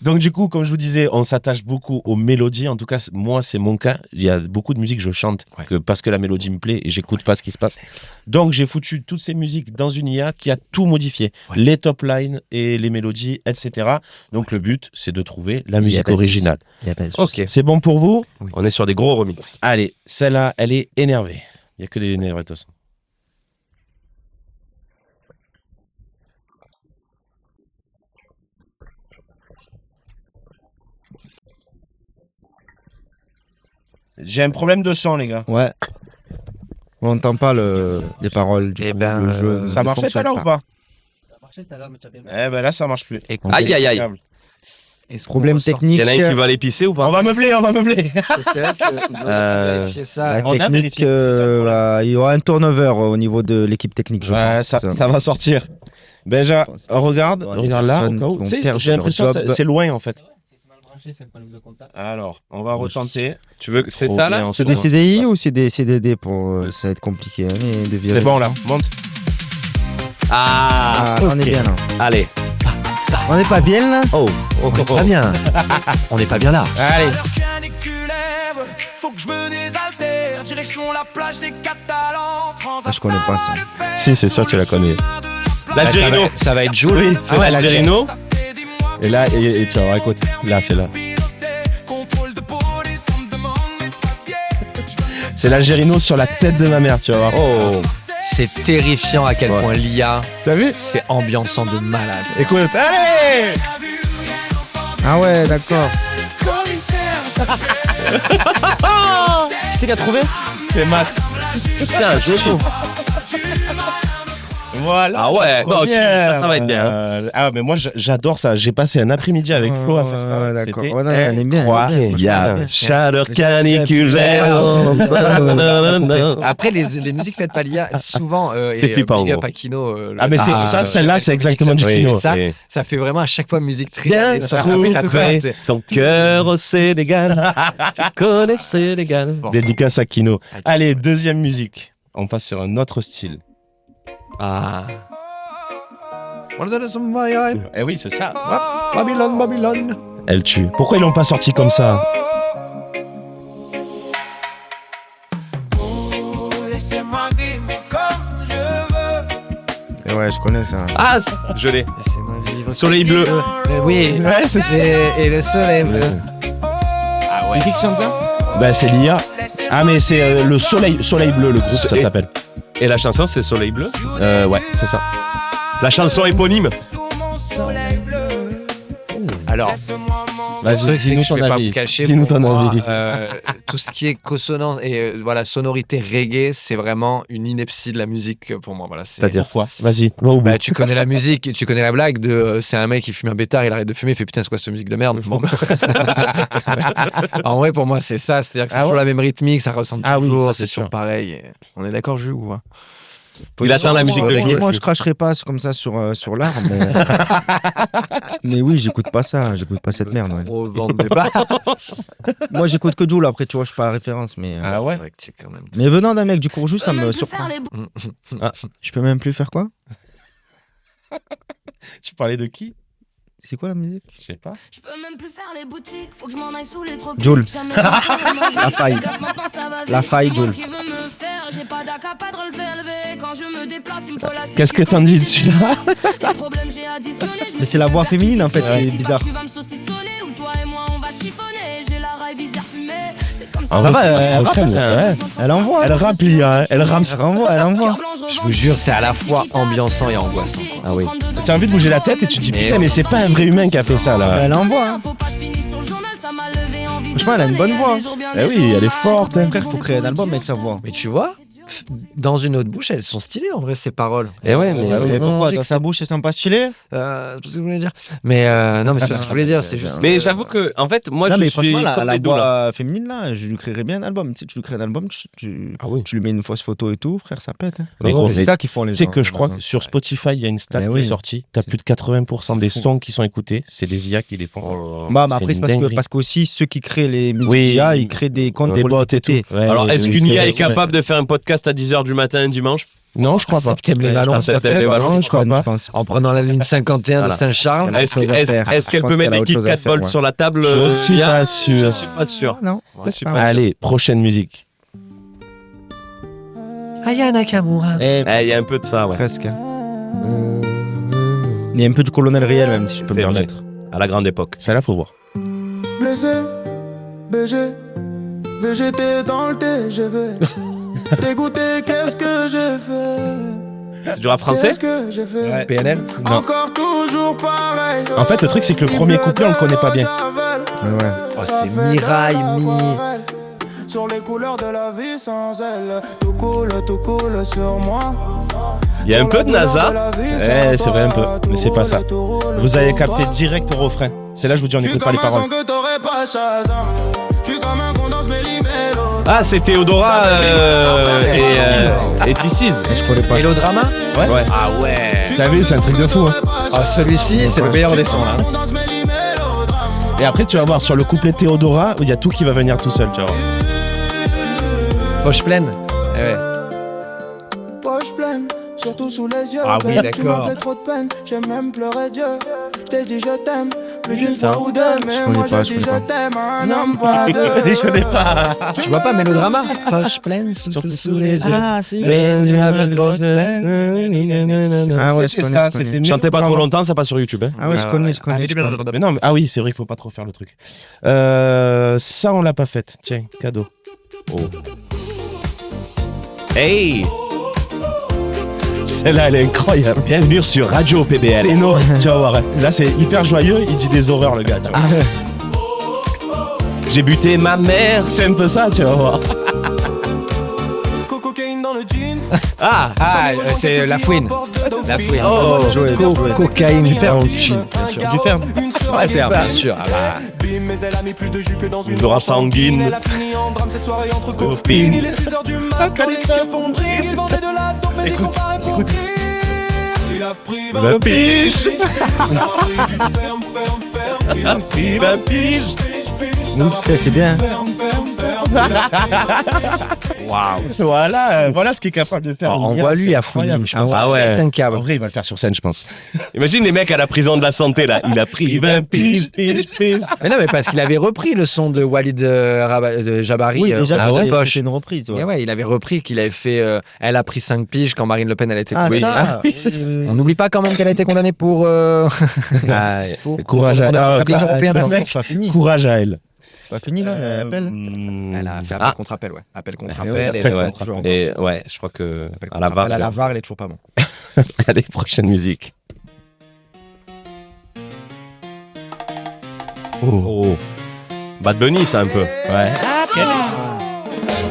Donc du coup, comme je vous disais, on s'attache beaucoup aux mélodies. En tout cas, moi, c'est mon cas. Il y a beaucoup de musique que je chante parce que la mélodie me plaît et j'écoute pas ce qui se passe. Donc j'ai foutu toutes ces musiques dans une IA qui a tout modifié. Les top lines et les mélodies, etc. Donc le but, c'est de trouver la musique pas de originale. Ok. C'est bon pour vous? On est sur des gros remixes. Allez, celle-là, elle est énervée. Il n'y a que des énervés, de toute façon. J'ai un problème de son, les gars. Ouais. On n'entend pas les paroles du Eh coup, ben, le jeu. Ça ne marchait tout fonctionne à l'heure ou pas? Ça tout à l'heure, mais tu as bien. Eh ben là, ça marche plus. Et Aïe, aïe, aïe. Problème technique. Il y en a un qui va aller pisser ou pas? On va meubler, on va meubler. C'est vrai que vous avez vérifié ça. La On a technique, vérifié si ça pourrait. il y aura un turnover au niveau de l'équipe technique, je Ouais, pense. ça va sortir. Déjà, regarde Ouais, regarde là. personnes au cas où. qui vont Tu sais, perdre j'ai l'impression leur que job. c'est loin en fait. C'est mal branché, c'est le problème de contact. Alors, on va retenter. Tu veux que c'est Trop ça bien, là? C'est bon, des ce qui CDI se passe. ou c'est des CDD pour ça va être compliqué hein, de virer. C'est bon là, monte. Ah, Ah, on est bien là. allez. On n'est pas bien là. Oh, oh, oh, Pas bien. On n'est pas bien là. Allez. Faut que je me désaltère, direction la plage des Catalans. Ah, je connais pas ça. Si, c'est sûr que tu la connais. L'Algérino. Ça va être Joule. Oui, C'est l'Algérino. Et là, et tu vas voir, écoute, là, c'est là. C'est l'Algérino sur la tête de ma mère, tu vas voir. Oh. C'est terrifiant à quel point l'IA, T'as vu? c'est ambiançant de malade. Écoute, allez. Ah ouais, d'accord. Qui c'est qui a trouvé? C'est Matt. Putain, je trouve. Voilà. Ah ouais, non, ça va être bien. Ah, mais moi, j'adore ça. J'ai passé un après-midi avec Flo à faire ça. Ouais, d'accord. C'était Ouais, non, elle est bien, elle est bien. incroyable. Chaleur caniculaire. Après, les musiques faites par l'IA, souvent, C'est flippant, big up gros. à Kino. Ah, mais c'est celle-là, c'est exactement du Oui, Kino. Ça, Et- ça fait vraiment à chaque fois musique très. Bien, ça trouve fait tout ça, c'est- ton cœur au Sénégal. Tu connais Sénégal. Bon. Dédicace à Kino. Allez, deuxième musique. On passe sur un autre style. Ah. Eh oui, c'est ça. Babylone, Babylone. Elle tue. Pourquoi ils l'ont pas sorti comme ça? Ouais, je connais ça. Ah, je l'ai. Laissez-moi vivre Soleil bleu. Oui. Ouais, c'est ça. Et le soleil bleu. C'est qui chante ça? Bah, c'est Lia. Ah, mais c'est le soleil bleu, le groupe, ça Et- s'appelle. Et la chanson, c'est Soleil bleu. Ouais, c'est ça. La chanson éponyme. Alors, Vas-y, c'est que dis-nous je ton vais pas avis. me cacher. Dis-nous pour ton moi, avis. tout ce qui est consonance et voilà, sonorité reggae, c'est vraiment une ineptie de la musique pour moi. Voilà, C'est-à-dire quoi? Vas-y, va au bout. Bah, tu connais la musique, tu connais la blague de c'est un mec qui fume un pétard, il arrête de fumer, il fait putain, c'est quoi cette musique de merde. Bon. En vrai, pour moi, c'est ça. C'est-à-dire que c'est toujours la même rythmique, ça ressemble Ah oui, toujours, ça, c'est c'est toujours sûr. pareil. Et on est d'accord, Jules ou quoi? Il attend la musique de Moi, Jules. moi, je cracherai pas comme ça sur l'art, mais... mais oui, j'écoute pas ça, j'écoute pas cette merde. Ouais. On vend des bars. Moi, j'écoute que Jul, après, tu vois, je suis pas la référence, mais... Ah ouais? C'est vrai que tu es quand même. Mais venant d'un mec du Courjou, ça me surprend. Je peux même plus faire quoi? Tu parlais de qui? C'est quoi la musique? Je sais pas. Je peux même plus faire les boutiques, faut que je m'en aille sous les tropiques. Jul. La faille. La faille, Jul. Qu'est-ce que t'en dis dessus là? Mais c'est la voix féminine, en fait, qui est bizarre. En vrai, elle rappe, ouais. Elle envoie. Elle rappe, Lia, hein. Elle rame. Elle renvoie, elle envoie. Je vous jure, c'est à la fois ambiançant et angoissant. Ah oui. Tu as envie de bouger la tête et tu te dis Mais putain, mais c'est pas un vrai humain qui a fait ça là. Elle envoie. Hein. Franchement, elle a une bonne voix. Eh oui, elle est forte. Hein. Frère, faut créer un album avec sa voix. Mais tu vois, dans une autre bouche, elles sont stylées en vrai, ces paroles. Et ouais, mais. Et pourquoi? j'ai Dans que sa bouche, elles sont pas stylées? C'est pas ce que je voulais dire. Mais non, mais c'est pas ce que je voulais dire. C'est juste. Mais j'avoue que, en fait, moi, Non, je mais suis franchement, comme la les deux, là. voix féminine, là, je lui créerais bien un album. Tu sais, tu lui crées un album, Ah oui. tu lui mets une fausse photo et tout, frère, ça pète. Hein. Mais Mais gros, c'est ça qu'ils font les Tu sais gens. que je crois que sur Spotify, il y a une stat Mais qui oui. est sortie. T'as plus de 80% des sons qui sont écoutés. C'est des IA qui les font. Bah, mais C'est après, c'est une dinguerie. parce qu'aussi, ceux qui créent les musiques Oui. d'IA, ils créent des comptes Des pour les bots et tout. écouter. Ouais, Alors, est-ce oui, qu'une c'est IA vrai, est capable de faire un podcast à 10h du matin un dimanche? Non, je crois pas. T'aimes les ballons, ça t'aime les ballons, Non, je crois pas. Je pense. en prenant la ligne 51 Voilà. de Saint-Charles. a Est-ce autre chose à faire. est-ce qu'elle Je peut pense mettre qu'elle a des autre Kit chose à Kat faire, Bolt ouais. sur la table? Je suis IA? pas Je sûr. suis pas sûr. Non. Je suis pas sûr. Allez, prochaine musique. Aya Nakamura. Eh, Eh, il y a un peu de ça, ouais. presque. hein. Il y a un peu du colonel réel, même si je peux C'est me vrai. permettre. À la grande époque. Celle-là, faut voir. Blessé, BG, VGT dans le TGV. Dégoûté, qu'est-ce que j'ai fait? C'est du rap français? Qu'est-ce que j'ai fait? PNL. Non. Encore toujours pareil. En fait, le truc, c'est que le premier couplet, on le connaît pas bien. Ouais. Oh, c'est Mirai, Sur les couleurs de la vie sans elle. Tout coule sur moi. Il y a un peu de NASA. Ouais, c'est vrai un peu, mais c'est pas ça. Vous avez capté direct au refrain. C'est là, je vous dis, on n'écoute pas les paroles. Ah, c'est Théodora et This Is. Je connais pas. Mélodrama. Ouais. Ah ouais. T'as vu, c'est un truc de fou. Hein. Ah, celui-ci, c'est le meilleur des sons. Là. Et après, tu vas voir sur le couplet Théodora, où il y a tout qui va venir tout seul, tu vas voir. Poche pleine. Eh ouais. Poche pleine, surtout sous les yeux. Ah oui, Babe, tu m'as d'accord. fait trop de peine, j'ai même pleuré Dieu. Je t'ai dit je t'aime, plus d'une fois ou deux. Mais connais moi pas, je je dis connais je t'aime, un homme pas deux. Je connais pas. Tu vois pas Mélodrama? Poche pleine, surtout sous les yeux. Ah, si. Mais tu m'as fait trop de peine. Ah ouais, je C'était connais. ça, je connais. c'était Chantez pas trop longtemps, ça passe sur YouTube. Hein. Ah ouais, je connais, je connais. Mais non, mais, ah oui, c'est vrai qu'il faut pas trop faire le truc. Ça, on l'a pas faite. Tiens, cadeau. Hey, Celle-là, elle est incroyable. bienvenue sur Radio C'est PBL. une horreur. Tu vas voir. Hein. Là, c'est hyper joyeux. Il dit des horreurs, le gars. Tu vois. J'ai buté ma mère. C'est un peu ça, tu vas voir. Cocaïne dans le jean. Ah, C'est La Fouine. La Fouine. oh, Cocaïne, du fer. Du ferme. Ouais, fer, bien sûr. Ah bah. Bim, mais elle a mis plus de jus que dans une Dora sanguine. Elle a fini en drame cette soirée entre Copine. copines. Il est 6h du mat, quand les keufs font briller. Il vendait de la dope, mais il comparait pour rire. Il a pris 20 piche. Il a pris du ferme. Il a pris la pige. C'est bien. Ferme. Voilà ce qu'il est capable de faire. On voit lui à Fouini, je pense. Ah ouais. C'est un En câble. vrai, il va le faire sur scène, je pense. Imagine les mecs à la prison de la santé là. Il a pris 20 piges. Mais non, mais parce qu'il avait repris le son de Walid de Jabari. Oui, déjà, à c'était poche. c'est une reprise. Et ouais, il avait repris qu'il avait fait. Elle a pris 5 piges quand Marine Le Pen elle a été. Ah, Oui. ça. On n'oublie pas quand même qu'elle a été condamnée pour. Courage à C'est pas fini. Courage à elle. Pas fini là, l'appel. Elle a fait appel contre appel, ouais. Appel contre appel. Et Ouais. elle a toujours encore. Et ouais, je crois que à la VAR. À la VAR, elle est toujours pas bon. Allez, prochaine musique. Oh. Bad Bunny, ça un peu. Ouais.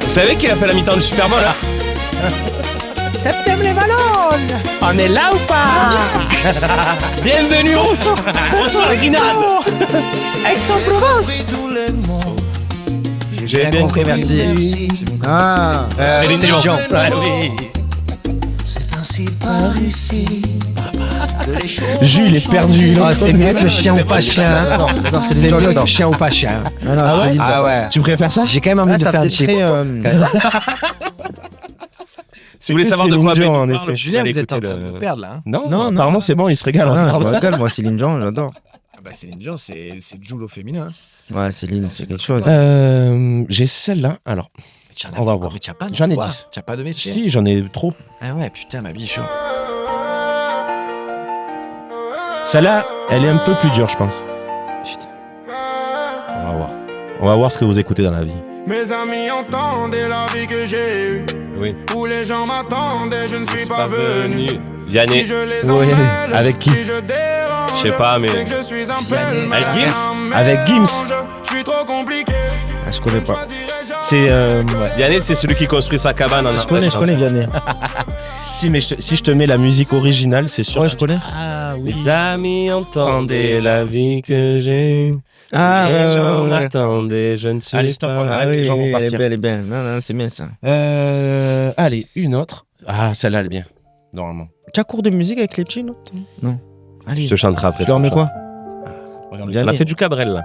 Vous savez qui a fait la mi-temps du Super Bowl là? On est là ou pas? Bienvenue au son original. J'ai bien compris, merci. Ah, Céline Dion. C'est ainsi par ici que les choses Jules est perdu. Ah, c'est mieux que chien ou pas chien. C'est mieux que chien ou pas chien. non, non, Céline, Ah ouais. Tu préfères ça? J'ai quand même envie ah, de ça faire un faisait petit. très. Si vous voulez savoir de Céline quoi Dion, Ben en nous parle, effet. Julien, allez vous êtes en écouter train de le- me perdre là. Non, Non, apparemment c'est bon, il se régale. Moi, Céline Dion, j'adore. Bah, Céline Dion, c'est Jules au féminin. Ouais, Céline, c'est quelque chose. J'ai celle-là. Alors, on va voir. Mais tu as pas de J'en ai quoi 10. Tu as pas de métier. si, j'en ai trop. Ah ouais, putain, ma biche. Celle-là, elle est un peu plus dure, je pense. On va voir. On va voir ce que vous écoutez dans la vie. Mes amis entendaient la vie que j'ai eue. Oui. Où les gens m'attendaient, je ne suis pas venu. Si Yanné. je les Ouais. emmêle, Avec qui? si je dérange, Je sais pas, mais- c'est que je suis un peu Avec Gims? Avec Gims. Je suis trop compliqué. Ah, je connais pas. C'est. Ouais. Yanné, c'est celui qui construit sa cabane en Je connais Vianney. Si, mais si je te mets la musique originale, c'est sûr. Ouais, je connais. Ah oui. Les amis entendaient la vie que j'ai. Ah, Les gens ouais. attendent, je ne suis Allez, stop, on pas. arrête. Ah les oui, gens vont elle est partir. belle, elle est belle. Non, non, c'est bien ça. Allez, une autre. Ah, celle-là, elle est bien. Normalement. Tu as cours de musique avec les petits, non? Non. Allez, Je te chanterai après. tu leur mets quoi? Regarde, On a Vianney. fait du Cabrel là.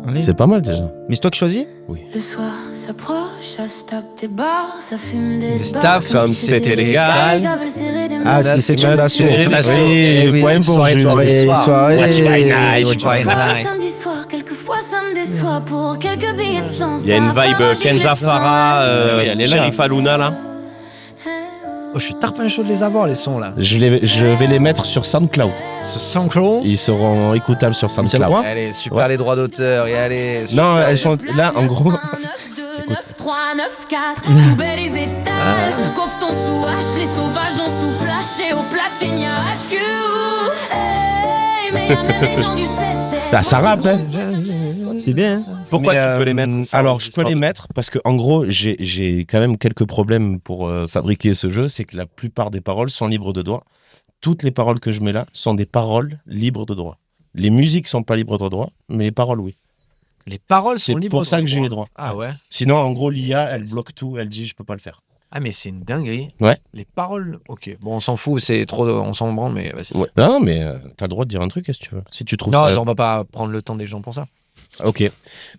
Allez. c'est pas mal déjà. Mais c'est toi qui choisis? Le soir s'approche, ça se tape des bars, ça fume des staff comme c'était légal. Ah, c'est section d'assaut. Oui, point pour soirée, Jules. soirée. Watch by night. Samedi soir, quelquefois ça me déçoit pour quelques billets de sens. Il y a une vibe Kenza Farah, Oui, elle est là. Sherifa Luna là. Oh, je suis tarpin chaud de les avoir, les sons là. Je vais les mettre sur SoundCloud. Ce SoundCloud. Ils seront écoutables sur C'est le SoundCloud. droit? Allez, super Ouais. les droits d'auteur. Et allez. Non, super. elles sont là en gros. 9, 2, 9, 3, 9, 4. Tout bel les étals. Coffre ton sous H, les sauvages ont sous flash. Et au platine, y'a HQ. Hey, mais y'a même les gens du 7-7. Bah, ça rappe, hein. C'est bien. Pourquoi Mais, tu peux les mettre sans Alors, je peux enregistrement les mettre parce que en gros, j'ai quand même quelques problèmes pour fabriquer ce jeu. C'est que la plupart des paroles sont libres de droit. Toutes les paroles que je mets là sont des paroles libres de droit. Les musiques sont pas libres de droit, mais les paroles, oui. Les paroles C'est sont libres. pour ça de que j'ai droit. les droits. Ah ouais. Sinon, en gros, l'IA, elle bloque tout. Elle dit, je peux pas le faire. Ah mais c'est une dinguerie. Ouais. Les paroles, ok. Bon, on s'en fout, c'est trop, on s'en branle, mais vas-y. Ouais. Non, mais t'as le droit de dire un truc, si tu veux. Si tu trouves Non, ça. on va pas prendre le temps des gens pour ça. Ok.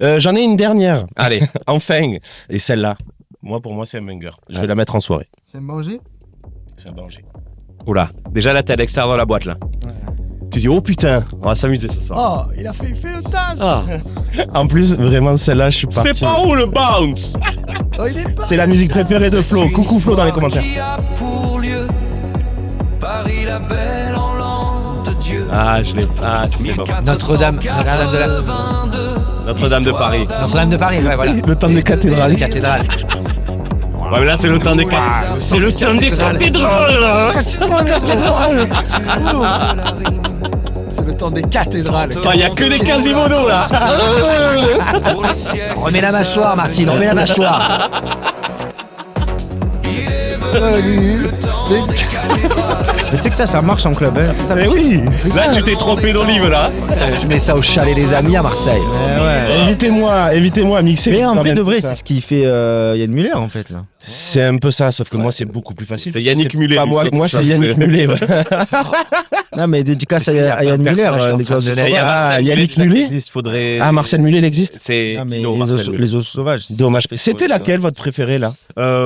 J'en ai une dernière. Allez, enfin. Et celle-là, pour moi, c'est un banger. Je vais la mettre en soirée. C'est manger? C'est un danger. Oula, déjà là t'es à l'extérieur de la boîte là. Tu dis oh putain, on va s'amuser ce soir. Oh, il a fait le tas. Ah. En plus, vraiment, celle-là, je suis parti. C'est pas où le bounce? C'est la musique préférée de Flo. Coucou Flo dans les commentaires. Ah je l'ai. Ah c'est bon. Notre-Dame de Notre-Dame de Paris. Notre-Dame de Paris, ouais, voilà. Le temps des cathédrales. Cathédrale. Ouais mais là c'est le temps des cathédrales. C'est le temps des cathédrales là. C'est le temps des cathédrales. Il y a que des Quasimodo là. Remets la mâchoire, Martine, remets la mâchoire. Mais tu sais que ça marche en club, hein. Ça, Mais oui. Là tu t'es trompé d'olive là. Je mets ça au chalet des amis à Marseille. ouais. Évitez-moi à mixer. Mais en Ça vrai vient de tout vrai, ça. c'est ce qui fait Yann Muller en fait là. C'est un peu ça, sauf que moi, c'est beaucoup plus facile. C'est parce que Yannick Mullet, Pas lui, moi, surtout. moi c'est Yannick Mullet. Ouais. Non, mais dédicace à Yann Muller. Les oiseaux Il y a sauvages. Marcel Yannick Mullet, Mullet. il faudrait. Ah, Marcel Mullet, il existe. C'est Non, mais Kino, les Marcel oiseaux- Mullet. les oiseaux sauvages. Dommage. C'était laquelle votre préférée là?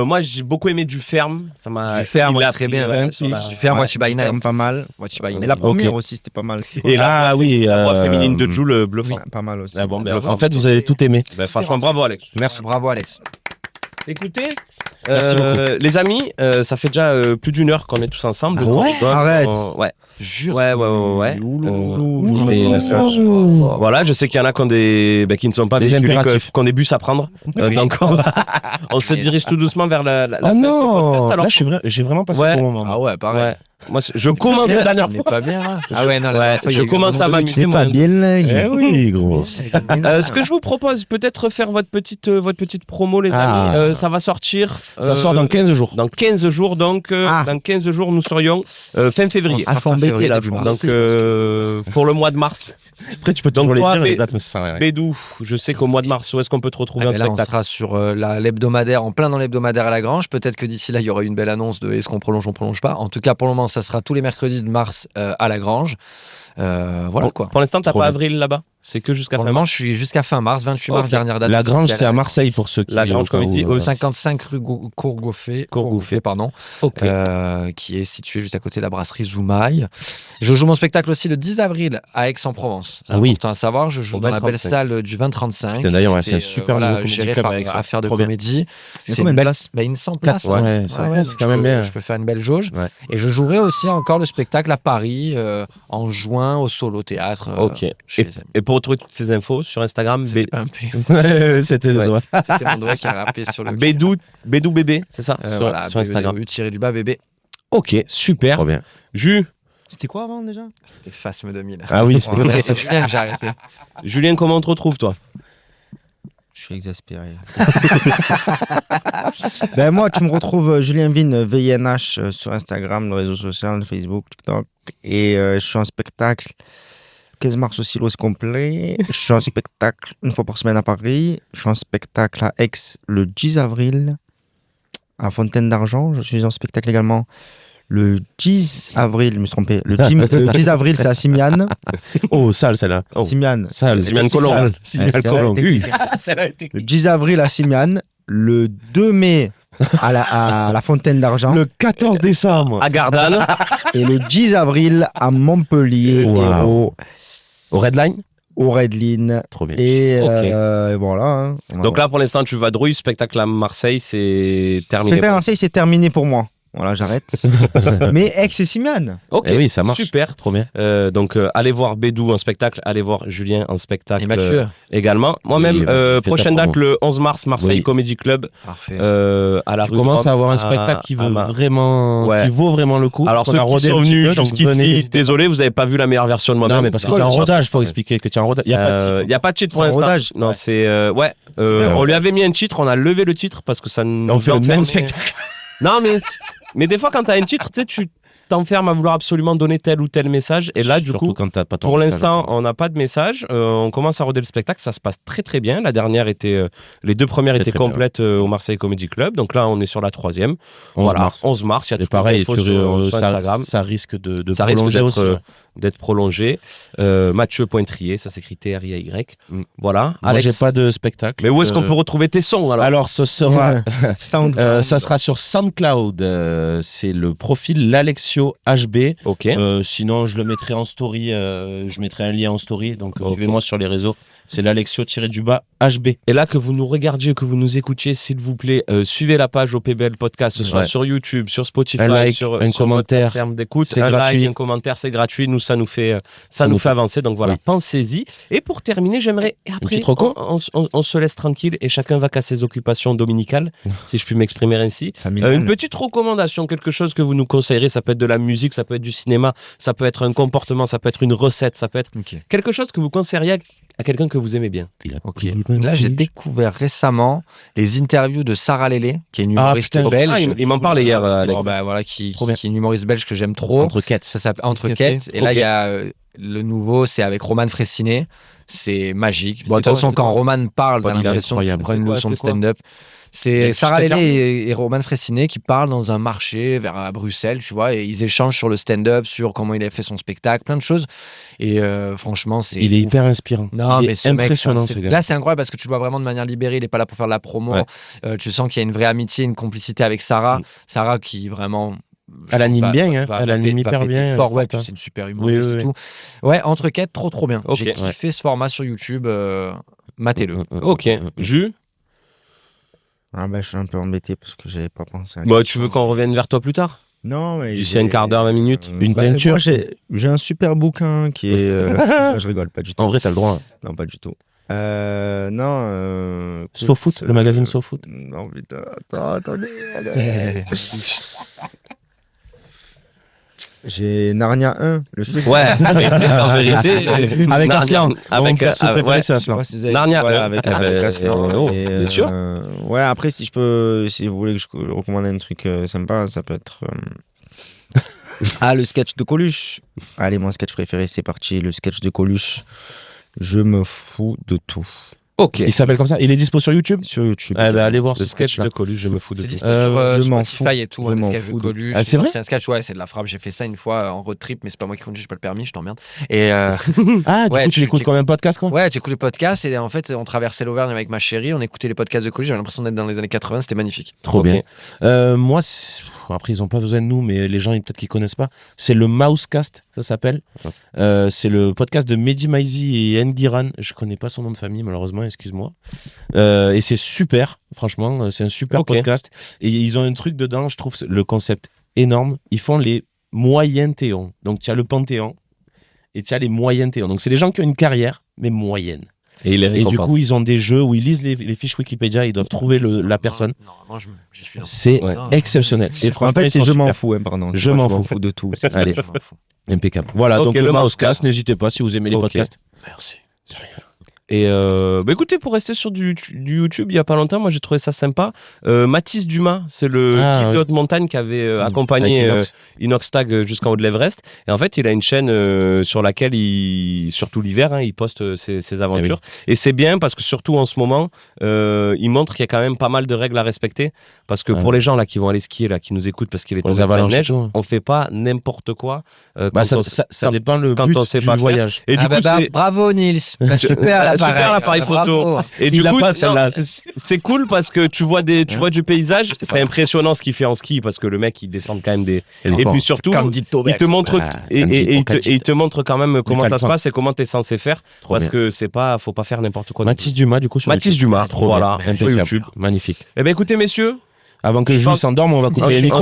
Moi, j'ai beaucoup aimé du ferme. Ça m'a. Du Ferme, il ouais, a très pris, bien. ouais, Ouais, sur la- Du Ferme, What Shiba Inu. Pas mal. What Shiba Inu. Et la première Ok. aussi, c'était pas mal. Et la Ah oui. la voix féminine de Jules bluffant. Pas mal aussi. Ah bon, ben, en fait, vous avez tout aimé. Ben, franchement, bravo, Alex. Merci. Bravo, Alex. Écoutez, Merci beaucoup. les amis, ça fait déjà plus d'une heure qu'on est tous ensemble. Ah ouais Donc, Arrête. Ouais. Jure. Ouais. Mais, Voilà, je sais qu'il y en a qui, qui ne sont pas Les véhiculés, impératifs. qui ont des bus à prendre. Donc on se dirige tout doucement vers la Ah fin de ce podcast, non, alors. là j'ai vraiment passé Ouais. un bon moment. Ah ouais, pareil. Ouais. Moi, je commence La dernière On fois. n'est pas bien là. Ah ouais, non, la Ouais, dernière fois, il y je a eu commence un à moment donné, m'amuser. C'est pas bien là. Eh oui, gros. Ce que je vous propose, peut-être faire votre petite promo, les Ah. amis. Ça va sortir. Ça sort dans 15 jours. Dans 15 jours, donc. Dans 15 jours, nous serions fin février. Ah, je suis embêté là. je Donc, pense. Donc, pour le mois de mars. Après, tu peux Donc, toujours les toi, dire, les mais- dates, mais ça sert à rien. Bédou, je sais qu'au mois de mars, où est-ce qu'on peut te retrouver Ah, un mais là, on spectacle sera sur l'hebdomadaire, en plein dans l'hebdomadaire à la Grange. Peut-être que d'ici là, il y aura une belle annonce de est-ce qu'on prolonge, on prolonge pas. En tout cas, pour le moment, ça sera tous les mercredis de mars à la Grange. Voilà quoi. Pour l'instant, t'as Trop pas bien. avril là-bas. C'est que jusqu'à Pour fin le moment, mars. je suis jusqu'à fin mars, 28 mars, Ok. dernière date. La Grange, officielle. c'est à Marseille pour ceux qui. La Grange au cas où, Comedy, 55 rue Courgouffé, pardon, Ok. qui est situé juste à côté de la brasserie Zoumaï. Je joue mon spectacle aussi le 10 avril à Aix-en-Provence. C'est Ah oui. important à savoir. Je joue Au dans la belle 20-35. salle du 20-35. Putain, d'ailleurs, ouais, c'est un Et, super voilà, nouveau comédie géré club par avec ça. Affaires de Trop bien. Comédie. Il y a C'est combien une de belle places une 100 places. Ouais, c'est quand même bien. Je peux faire une belle jauge. Ouais. Et je jouerai aussi encore le spectacle à Paris en juin au Solo Théâtre. Ok. Chez les amis. Et pour retrouver toutes ces infos sur Instagram, C'était pas un P. C'était Ouais. C'était mon doigt qui a rappelé sur le. Bédou bébé, c'est ça sur, Voilà, sur Instagram. BBDU-du-bas bébé. Ok, super. Trop bien. Jus, C'était quoi avant déjà? C'était Phasme 2000. Ah oui, c'est vrai. C'est Julien que j'ai arrêté. Julien, comment on te retrouve toi? Je suis exaspéré. Ben moi, tu me retrouves Julien Vin, VINH, sur Instagram, le réseau social, Facebook, TikTok. Et je suis en spectacle 15 mars au Silos complet. Je suis en spectacle une fois par semaine à Paris. Je suis en spectacle à Aix le 10 avril à Fontaine d'Argent. Je suis en spectacle également le 10 avril, je me suis trompé. Le 10 avril, c'est à Simiane. Oh, sale celle-là. Oh. Simiane. Sale. Simiane Colomb. Sale. Ouais, Simiane c'est Colomb. vrai, Oui. Le 10 avril à Simiane. Le 2 mai à la Fontaine d'Argent. Le 14 décembre. À Gardanne. Et le 10 avril à Montpellier. Wow. Au Redline. Au Redline. Trop bien. Et Ok. voilà. Hein. Donc là, pour l'instant, tu vadrouilles. Spectacle à Marseille, c'est terminé. Spectacle à Marseille, c'est terminé pour moi. Voilà, j'arrête. Mais Aix et Simiane. Ok, Eh oui, ça marche. Super. Trop bien. Donc, allez voir Bédou en spectacle, allez voir Julien en spectacle Et Mathieu. également. Moi-même, Oui, vas-y, fais ta prochaine promo. date le 11 mars, Marseille Oui. Comedy Club, Parfait. à la Je rue commence de à avoir un Rome, spectacle qui à veut Ma- vraiment, Ouais. qui vaut vraiment le coup. Alors, Parce ceux qu'on a qui rodé sont un petit venus peu, donc jusqu'ici, venez. désolé, vous n'avez pas vu la meilleure version de moi-même. Non, mais parce que tu es en rodage, il faut expliquer que tu es en rodage. Il n'y a pas de titre. Il n'y a pas de titre pour C'est en l'instant. rodage. Non, Ouais. c'est. Ouais. On lui avait mis un titre, on a levé le titre parce que ça nous. On fait le enfermait. même spectacle. Non, mais des fois, quand tu as un titre, tu sais, tu t'enfermes à vouloir absolument donner tel ou tel message. Et là, du Surtout coup, quand t'as pas ton pour message. l'instant, on n'a pas de message. On commence à roder le spectacle. Ça se passe très très bien. La dernière était, les deux premières Très, étaient très bien. complètes au Marseille Comedy Club. Donc là, on est sur la troisième. 11 voilà, mars. 11 mars. Il y a Et toutes pareil, les infos sur Instagram. ça risque de Ça risque prolonger d'être, aussi. ouais. d'être prolongé. Mathieu Pointrier, ça s'écrit TRIAY. Voilà. Moi, j'ai pas de spectacle. Mais où est-ce qu'on peut retrouver tes sons alors? Alors, ce sera. Sound. Ça sera sur SoundCloud. C'est le profil l'Alexio HB. Ok. Sinon, je le mettrai en story. Je mettrai un lien en story. Donc, Ok. suivez-moi sur les réseaux. C'est l'Alexio-HB. Et là, que vous nous regardiez, que vous nous écoutiez, s'il vous plaît, suivez la page OPBL Podcast, que ce soit Ouais. sur YouTube, sur Spotify, Un like, sur un sur commentaire, votre plateforme d'écoute. c'est Un gratuit. like, un commentaire, c'est gratuit. Nous, ça nous fait avancer. Donc voilà, Oui. pensez-y. Et pour terminer, j'aimerais. Et après, petite reco on se laisse tranquille et chacun va qu'à ses occupations dominicales, si je puis m'exprimer ainsi. Une petite recommandation, quelque chose que vous nous conseillerez. Ça peut être de la musique, ça peut être du cinéma, ça peut être un comportement, ça peut être une recette, ça peut être Ok. quelque chose que vous conseilleriez à quelqu'un que vous aimez bien. Ok. Là, j'ai découvert récemment les interviews de Sarah Lélé, qui est une humoriste putain, belge. Ah, il m'en parlait hier, Alex. Bon, bah, voilà, qui Trop bien. est une humoriste belge que j'aime trop. Entre quêtes. Ça s'appelle Entre Ok. Quêtes. Et là, Ok. il y a le nouveau, c'est avec Roman Fressinet. C'est magique. Bon, C'est de toute façon, quoi, c'est quand quoi Roman parle, t'as Il est l'impression qu'il incroyable. prend une C'est quoi, leçon de c'est quoi stand-up. C'est Sarah Jusqu'à Lelay et Roman Fressinet qui parlent dans un marché à Bruxelles, tu vois, et ils échangent sur le stand-up, sur comment il a fait son spectacle, plein de choses. Et franchement, c'est. Il est ouf. hyper inspirant. Non, il mais est ce mec, impressionnant, enfin, ce gars. là, c'est incroyable parce que tu le vois vraiment de manière libérée. Il n'est pas là pour faire de la promo. Ouais. Tu sens qu'il y a une vraie amitié, une complicité avec Sarah. Sarah qui vraiment. Elle anime bien, hein. Elle va anime hyper péter bien. Fort, ouais, Forte, hein. c'est une super humoriste Oui, oui, et tout. Ouais, Entre quêtes, trop bien. Ok. J'ai kiffé ce format sur YouTube. Matez-le. Ok. Jus. Ah bah, je suis un peu embêté parce que j'avais pas pensé à Bah, tu veux qu'on revienne vers toi plus tard? Non, mais. D'ici un quart d'heure, 20 minutes. Une peinture. Moi, j'ai un super bouquin qui est. Je rigole, pas du tout. En vrai, t'as le droit. Non, pas du tout. Non. SoFoot, le magazine SoFoot. Non, putain, attendez. J'ai Narnia 1, le film. Ouais, en vérité, Avec Narnia- Aslan. Avec préféré, ouais. c'est Aslan. Ouais, si vous avez- Narnia, voilà, avec Aslan. Et, bien sûr. Ouais, après, si vous voulez que je recommande un truc sympa, ça peut être. Le sketch de Coluche. Allez, mon sketch préféré, c'est parti. Le sketch de Coluche. Je me fous de tout. Ok. Il s'appelle comme ça. Il est dispo sur YouTube. Sur YouTube. Eh ben, allez voir Le ce sketch sketch-là. de Coluche, je me fous de C'est tout. dispo sur je m'en Spotify fous. et tout. Je Le m'en sketch de fous de- Coluche. Ah, c'est vrai C'est un sketch, ouais, c'est de la frappe. J'ai fait ça une fois en road trip, mais c'est pas moi qui conduis, j'ai pas le permis, je t'emmerde. Et Ah, du Ouais, coup, tu tu- l'écoutes comme un podcast, quoi. ouais, j'écoute les podcasts et en fait, on traversait l'Auvergne avec ma chérie, on écoutait les podcasts de Coluche, j'avais l'impression d'être dans les années 80, c'était magnifique. Trop Ok. bien. Moi, après, ils n'ont pas besoin de nous, mais les gens, peut-être qu'ils connaissent pas. C'est le Mousecast, ça s'appelle. C'est le podcast de Mehdi Maizi et Nguiran. Je connais pas son nom de famille, malheureusement, excuse-moi. Et c'est super, franchement, c'est un super Ok. podcast. Et ils ont un truc dedans, je trouve le concept énorme. Ils font les moyens théons. Donc, tu as le Panthéon et tu as les moyens théons. Donc, c'est des gens qui ont une carrière, mais moyenne. Et il les Et du récompense. coup, ils ont des jeux où ils lisent les fiches Wikipédia, ils doivent trouver la personne. Normalement, je suis C'est Ouais. exceptionnel. Et En franchement, fait, ils c'est sont je m'en super. fous, pardon. Je m'en fous. de tout. Allez, impeccable. Voilà, Ok, donc le le Mousecast. Mousecast, n'hésitez pas si vous aimez les Ok. podcasts. Merci. Et écoutez, pour rester sur du YouTube, il y a pas longtemps, moi j'ai trouvé ça sympa. Mathis Dumas, c'est le guide de haute montagne qui avait accompagné Avec Inox. Inox Tag jusqu'en haut de l'Everest. Et en fait, il a une chaîne sur laquelle surtout l'hiver, il poste ses aventures. Et c'est bien parce que surtout en ce moment, il montre qu'il y a quand même pas mal de règles à respecter. Parce que pour les gens là qui vont aller skier, là, qui nous écoutent parce qu'il est Pour les tombé plein de avalanches et neige, tout. on fait pas n'importe quoi. quand Ça dépend le quand but on sait du pas faire. voyage. Et du coup, c'est- bravo Nils, super l'appareil photo. Et du Il coup, a pas c'est- celle-là. c'est cool parce que tu vois du paysage. C'est impressionnant ce qu'il fait en ski parce que le mec il descend quand même des. Et puis surtout, il te montre il te montre quand même comment ça se passe et comment t'es censé faire parce que faut pas faire n'importe quoi. Mathis Dumas, du coup, sur Mathis YouTube. Dumas, Trop voilà, bien. sur Impeccable. YouTube. Magnifique. Eh ben écoutez messieurs, Avant que Je Jules pense- s'endorme, on va couper les je micros.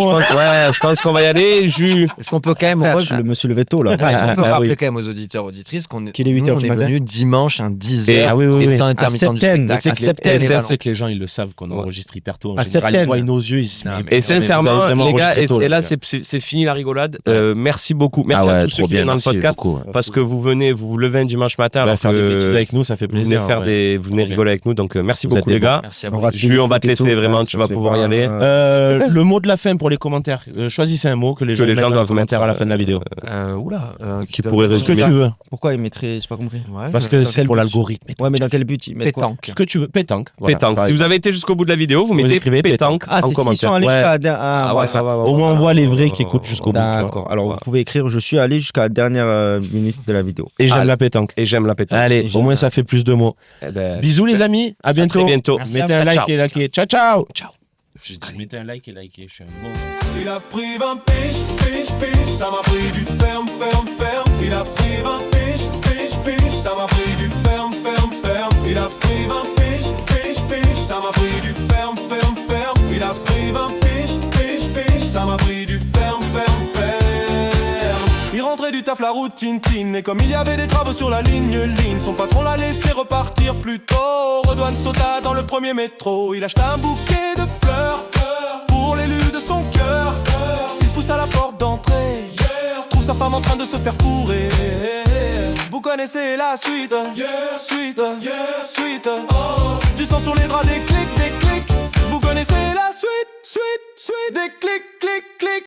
pense qu'on va y aller. Est-ce qu'on peut quand même Je suis le monsieur le veto là. Est-ce qu'on peut Ah, rappeler oui. quand même aux auditeurs auditrices qu'on est, Qu'il est 8 heures nous, on du est matin. venu dimanche à 10h Et- ah oui, oui, oui. sans intermittent du Septembre, spectacle. à septembre. Et Septembre. c'est que les gens, ils le savent qu'on enregistre hyper tôt. En À général, septembre. ils voient nos yeux, ils se disent, mais Et sincèrement, vous avez vraiment les gars, enregistré tôt, et là, les gars. c'est fini la rigolade. Merci beaucoup. Merci à tous ceux qui viennent dans le podcast parce que vous venez, vous vous levez un dimanche matin. Bah, alors faire des que bêtises avec nous, ça fait vous venez plaisir. faire ouais. vous venez Trop rigoler avec nous. Donc, merci Vous êtes beaucoup, les des gars. Merci à On vous. rate Jules, on va te les foot et laisser tout, vraiment, ça tu vas fait pouvoir y pas- aller. Le mot de la fin pour les commentaires. Choisissez un mot que les gens les gens mettent doivent en commentaire mettre, à la fin de la vidéo. Qui pourrait Ce que résumer. tu veux. Pourquoi il mettrait. J'ai pas compris. Parce que c'est pour l'algorithme. Ouais, mais dans quel but il met quoi Pétanque. Ce que tu veux. Pétanque. Voilà, Pétanque. par Si vous exemple. avez été jusqu'au bout de la vidéo, vous mettez écrivez pétanque Ah, en c'est s'ils sont commentaire. allés Ouais. jusqu'à la Ah ouais, ça va. Au moins, on voit les vrais qui écoutent jusqu'au bout. tu vois. D'accord. Alors, vous pouvez écrire je suis allé jusqu'à la dernière minute de la vidéo. Et j'aime Ah, la pétanque. Et j'aime la pétanque. Allez, au moins, ça fait plus de mots. Eh ben, Bisous, les amis. À bientôt. très bientôt. Mettez un like Ciao. et likez. Ciao, ciao. Ciao. J'ai dit, mettez un like et likez. Je suis un bon. Il a pris 20 piges, ça m'a pris du ferme. Il a pris 20 piges, ça m'a pris du ferme. Il a pris 20 piges, ça m'a pris du ferme. Il a pris 20 piges, ça m'a pris du ferme. Il rentrait du taf la routine, et comme il y avait des travaux sur la ligne, son patron l'a laissé repartir plus tôt. Redouane sauta dans le premier métro, il acheta un bouquet de fleurs pour l'élu de son cœur. Il pousse à la porte d'entrée, trouve sa femme en train de se faire fourrer. Vous connaissez la suite, suite. Du sang sur les draps, des clics. Vous connaissez la suite, des clics.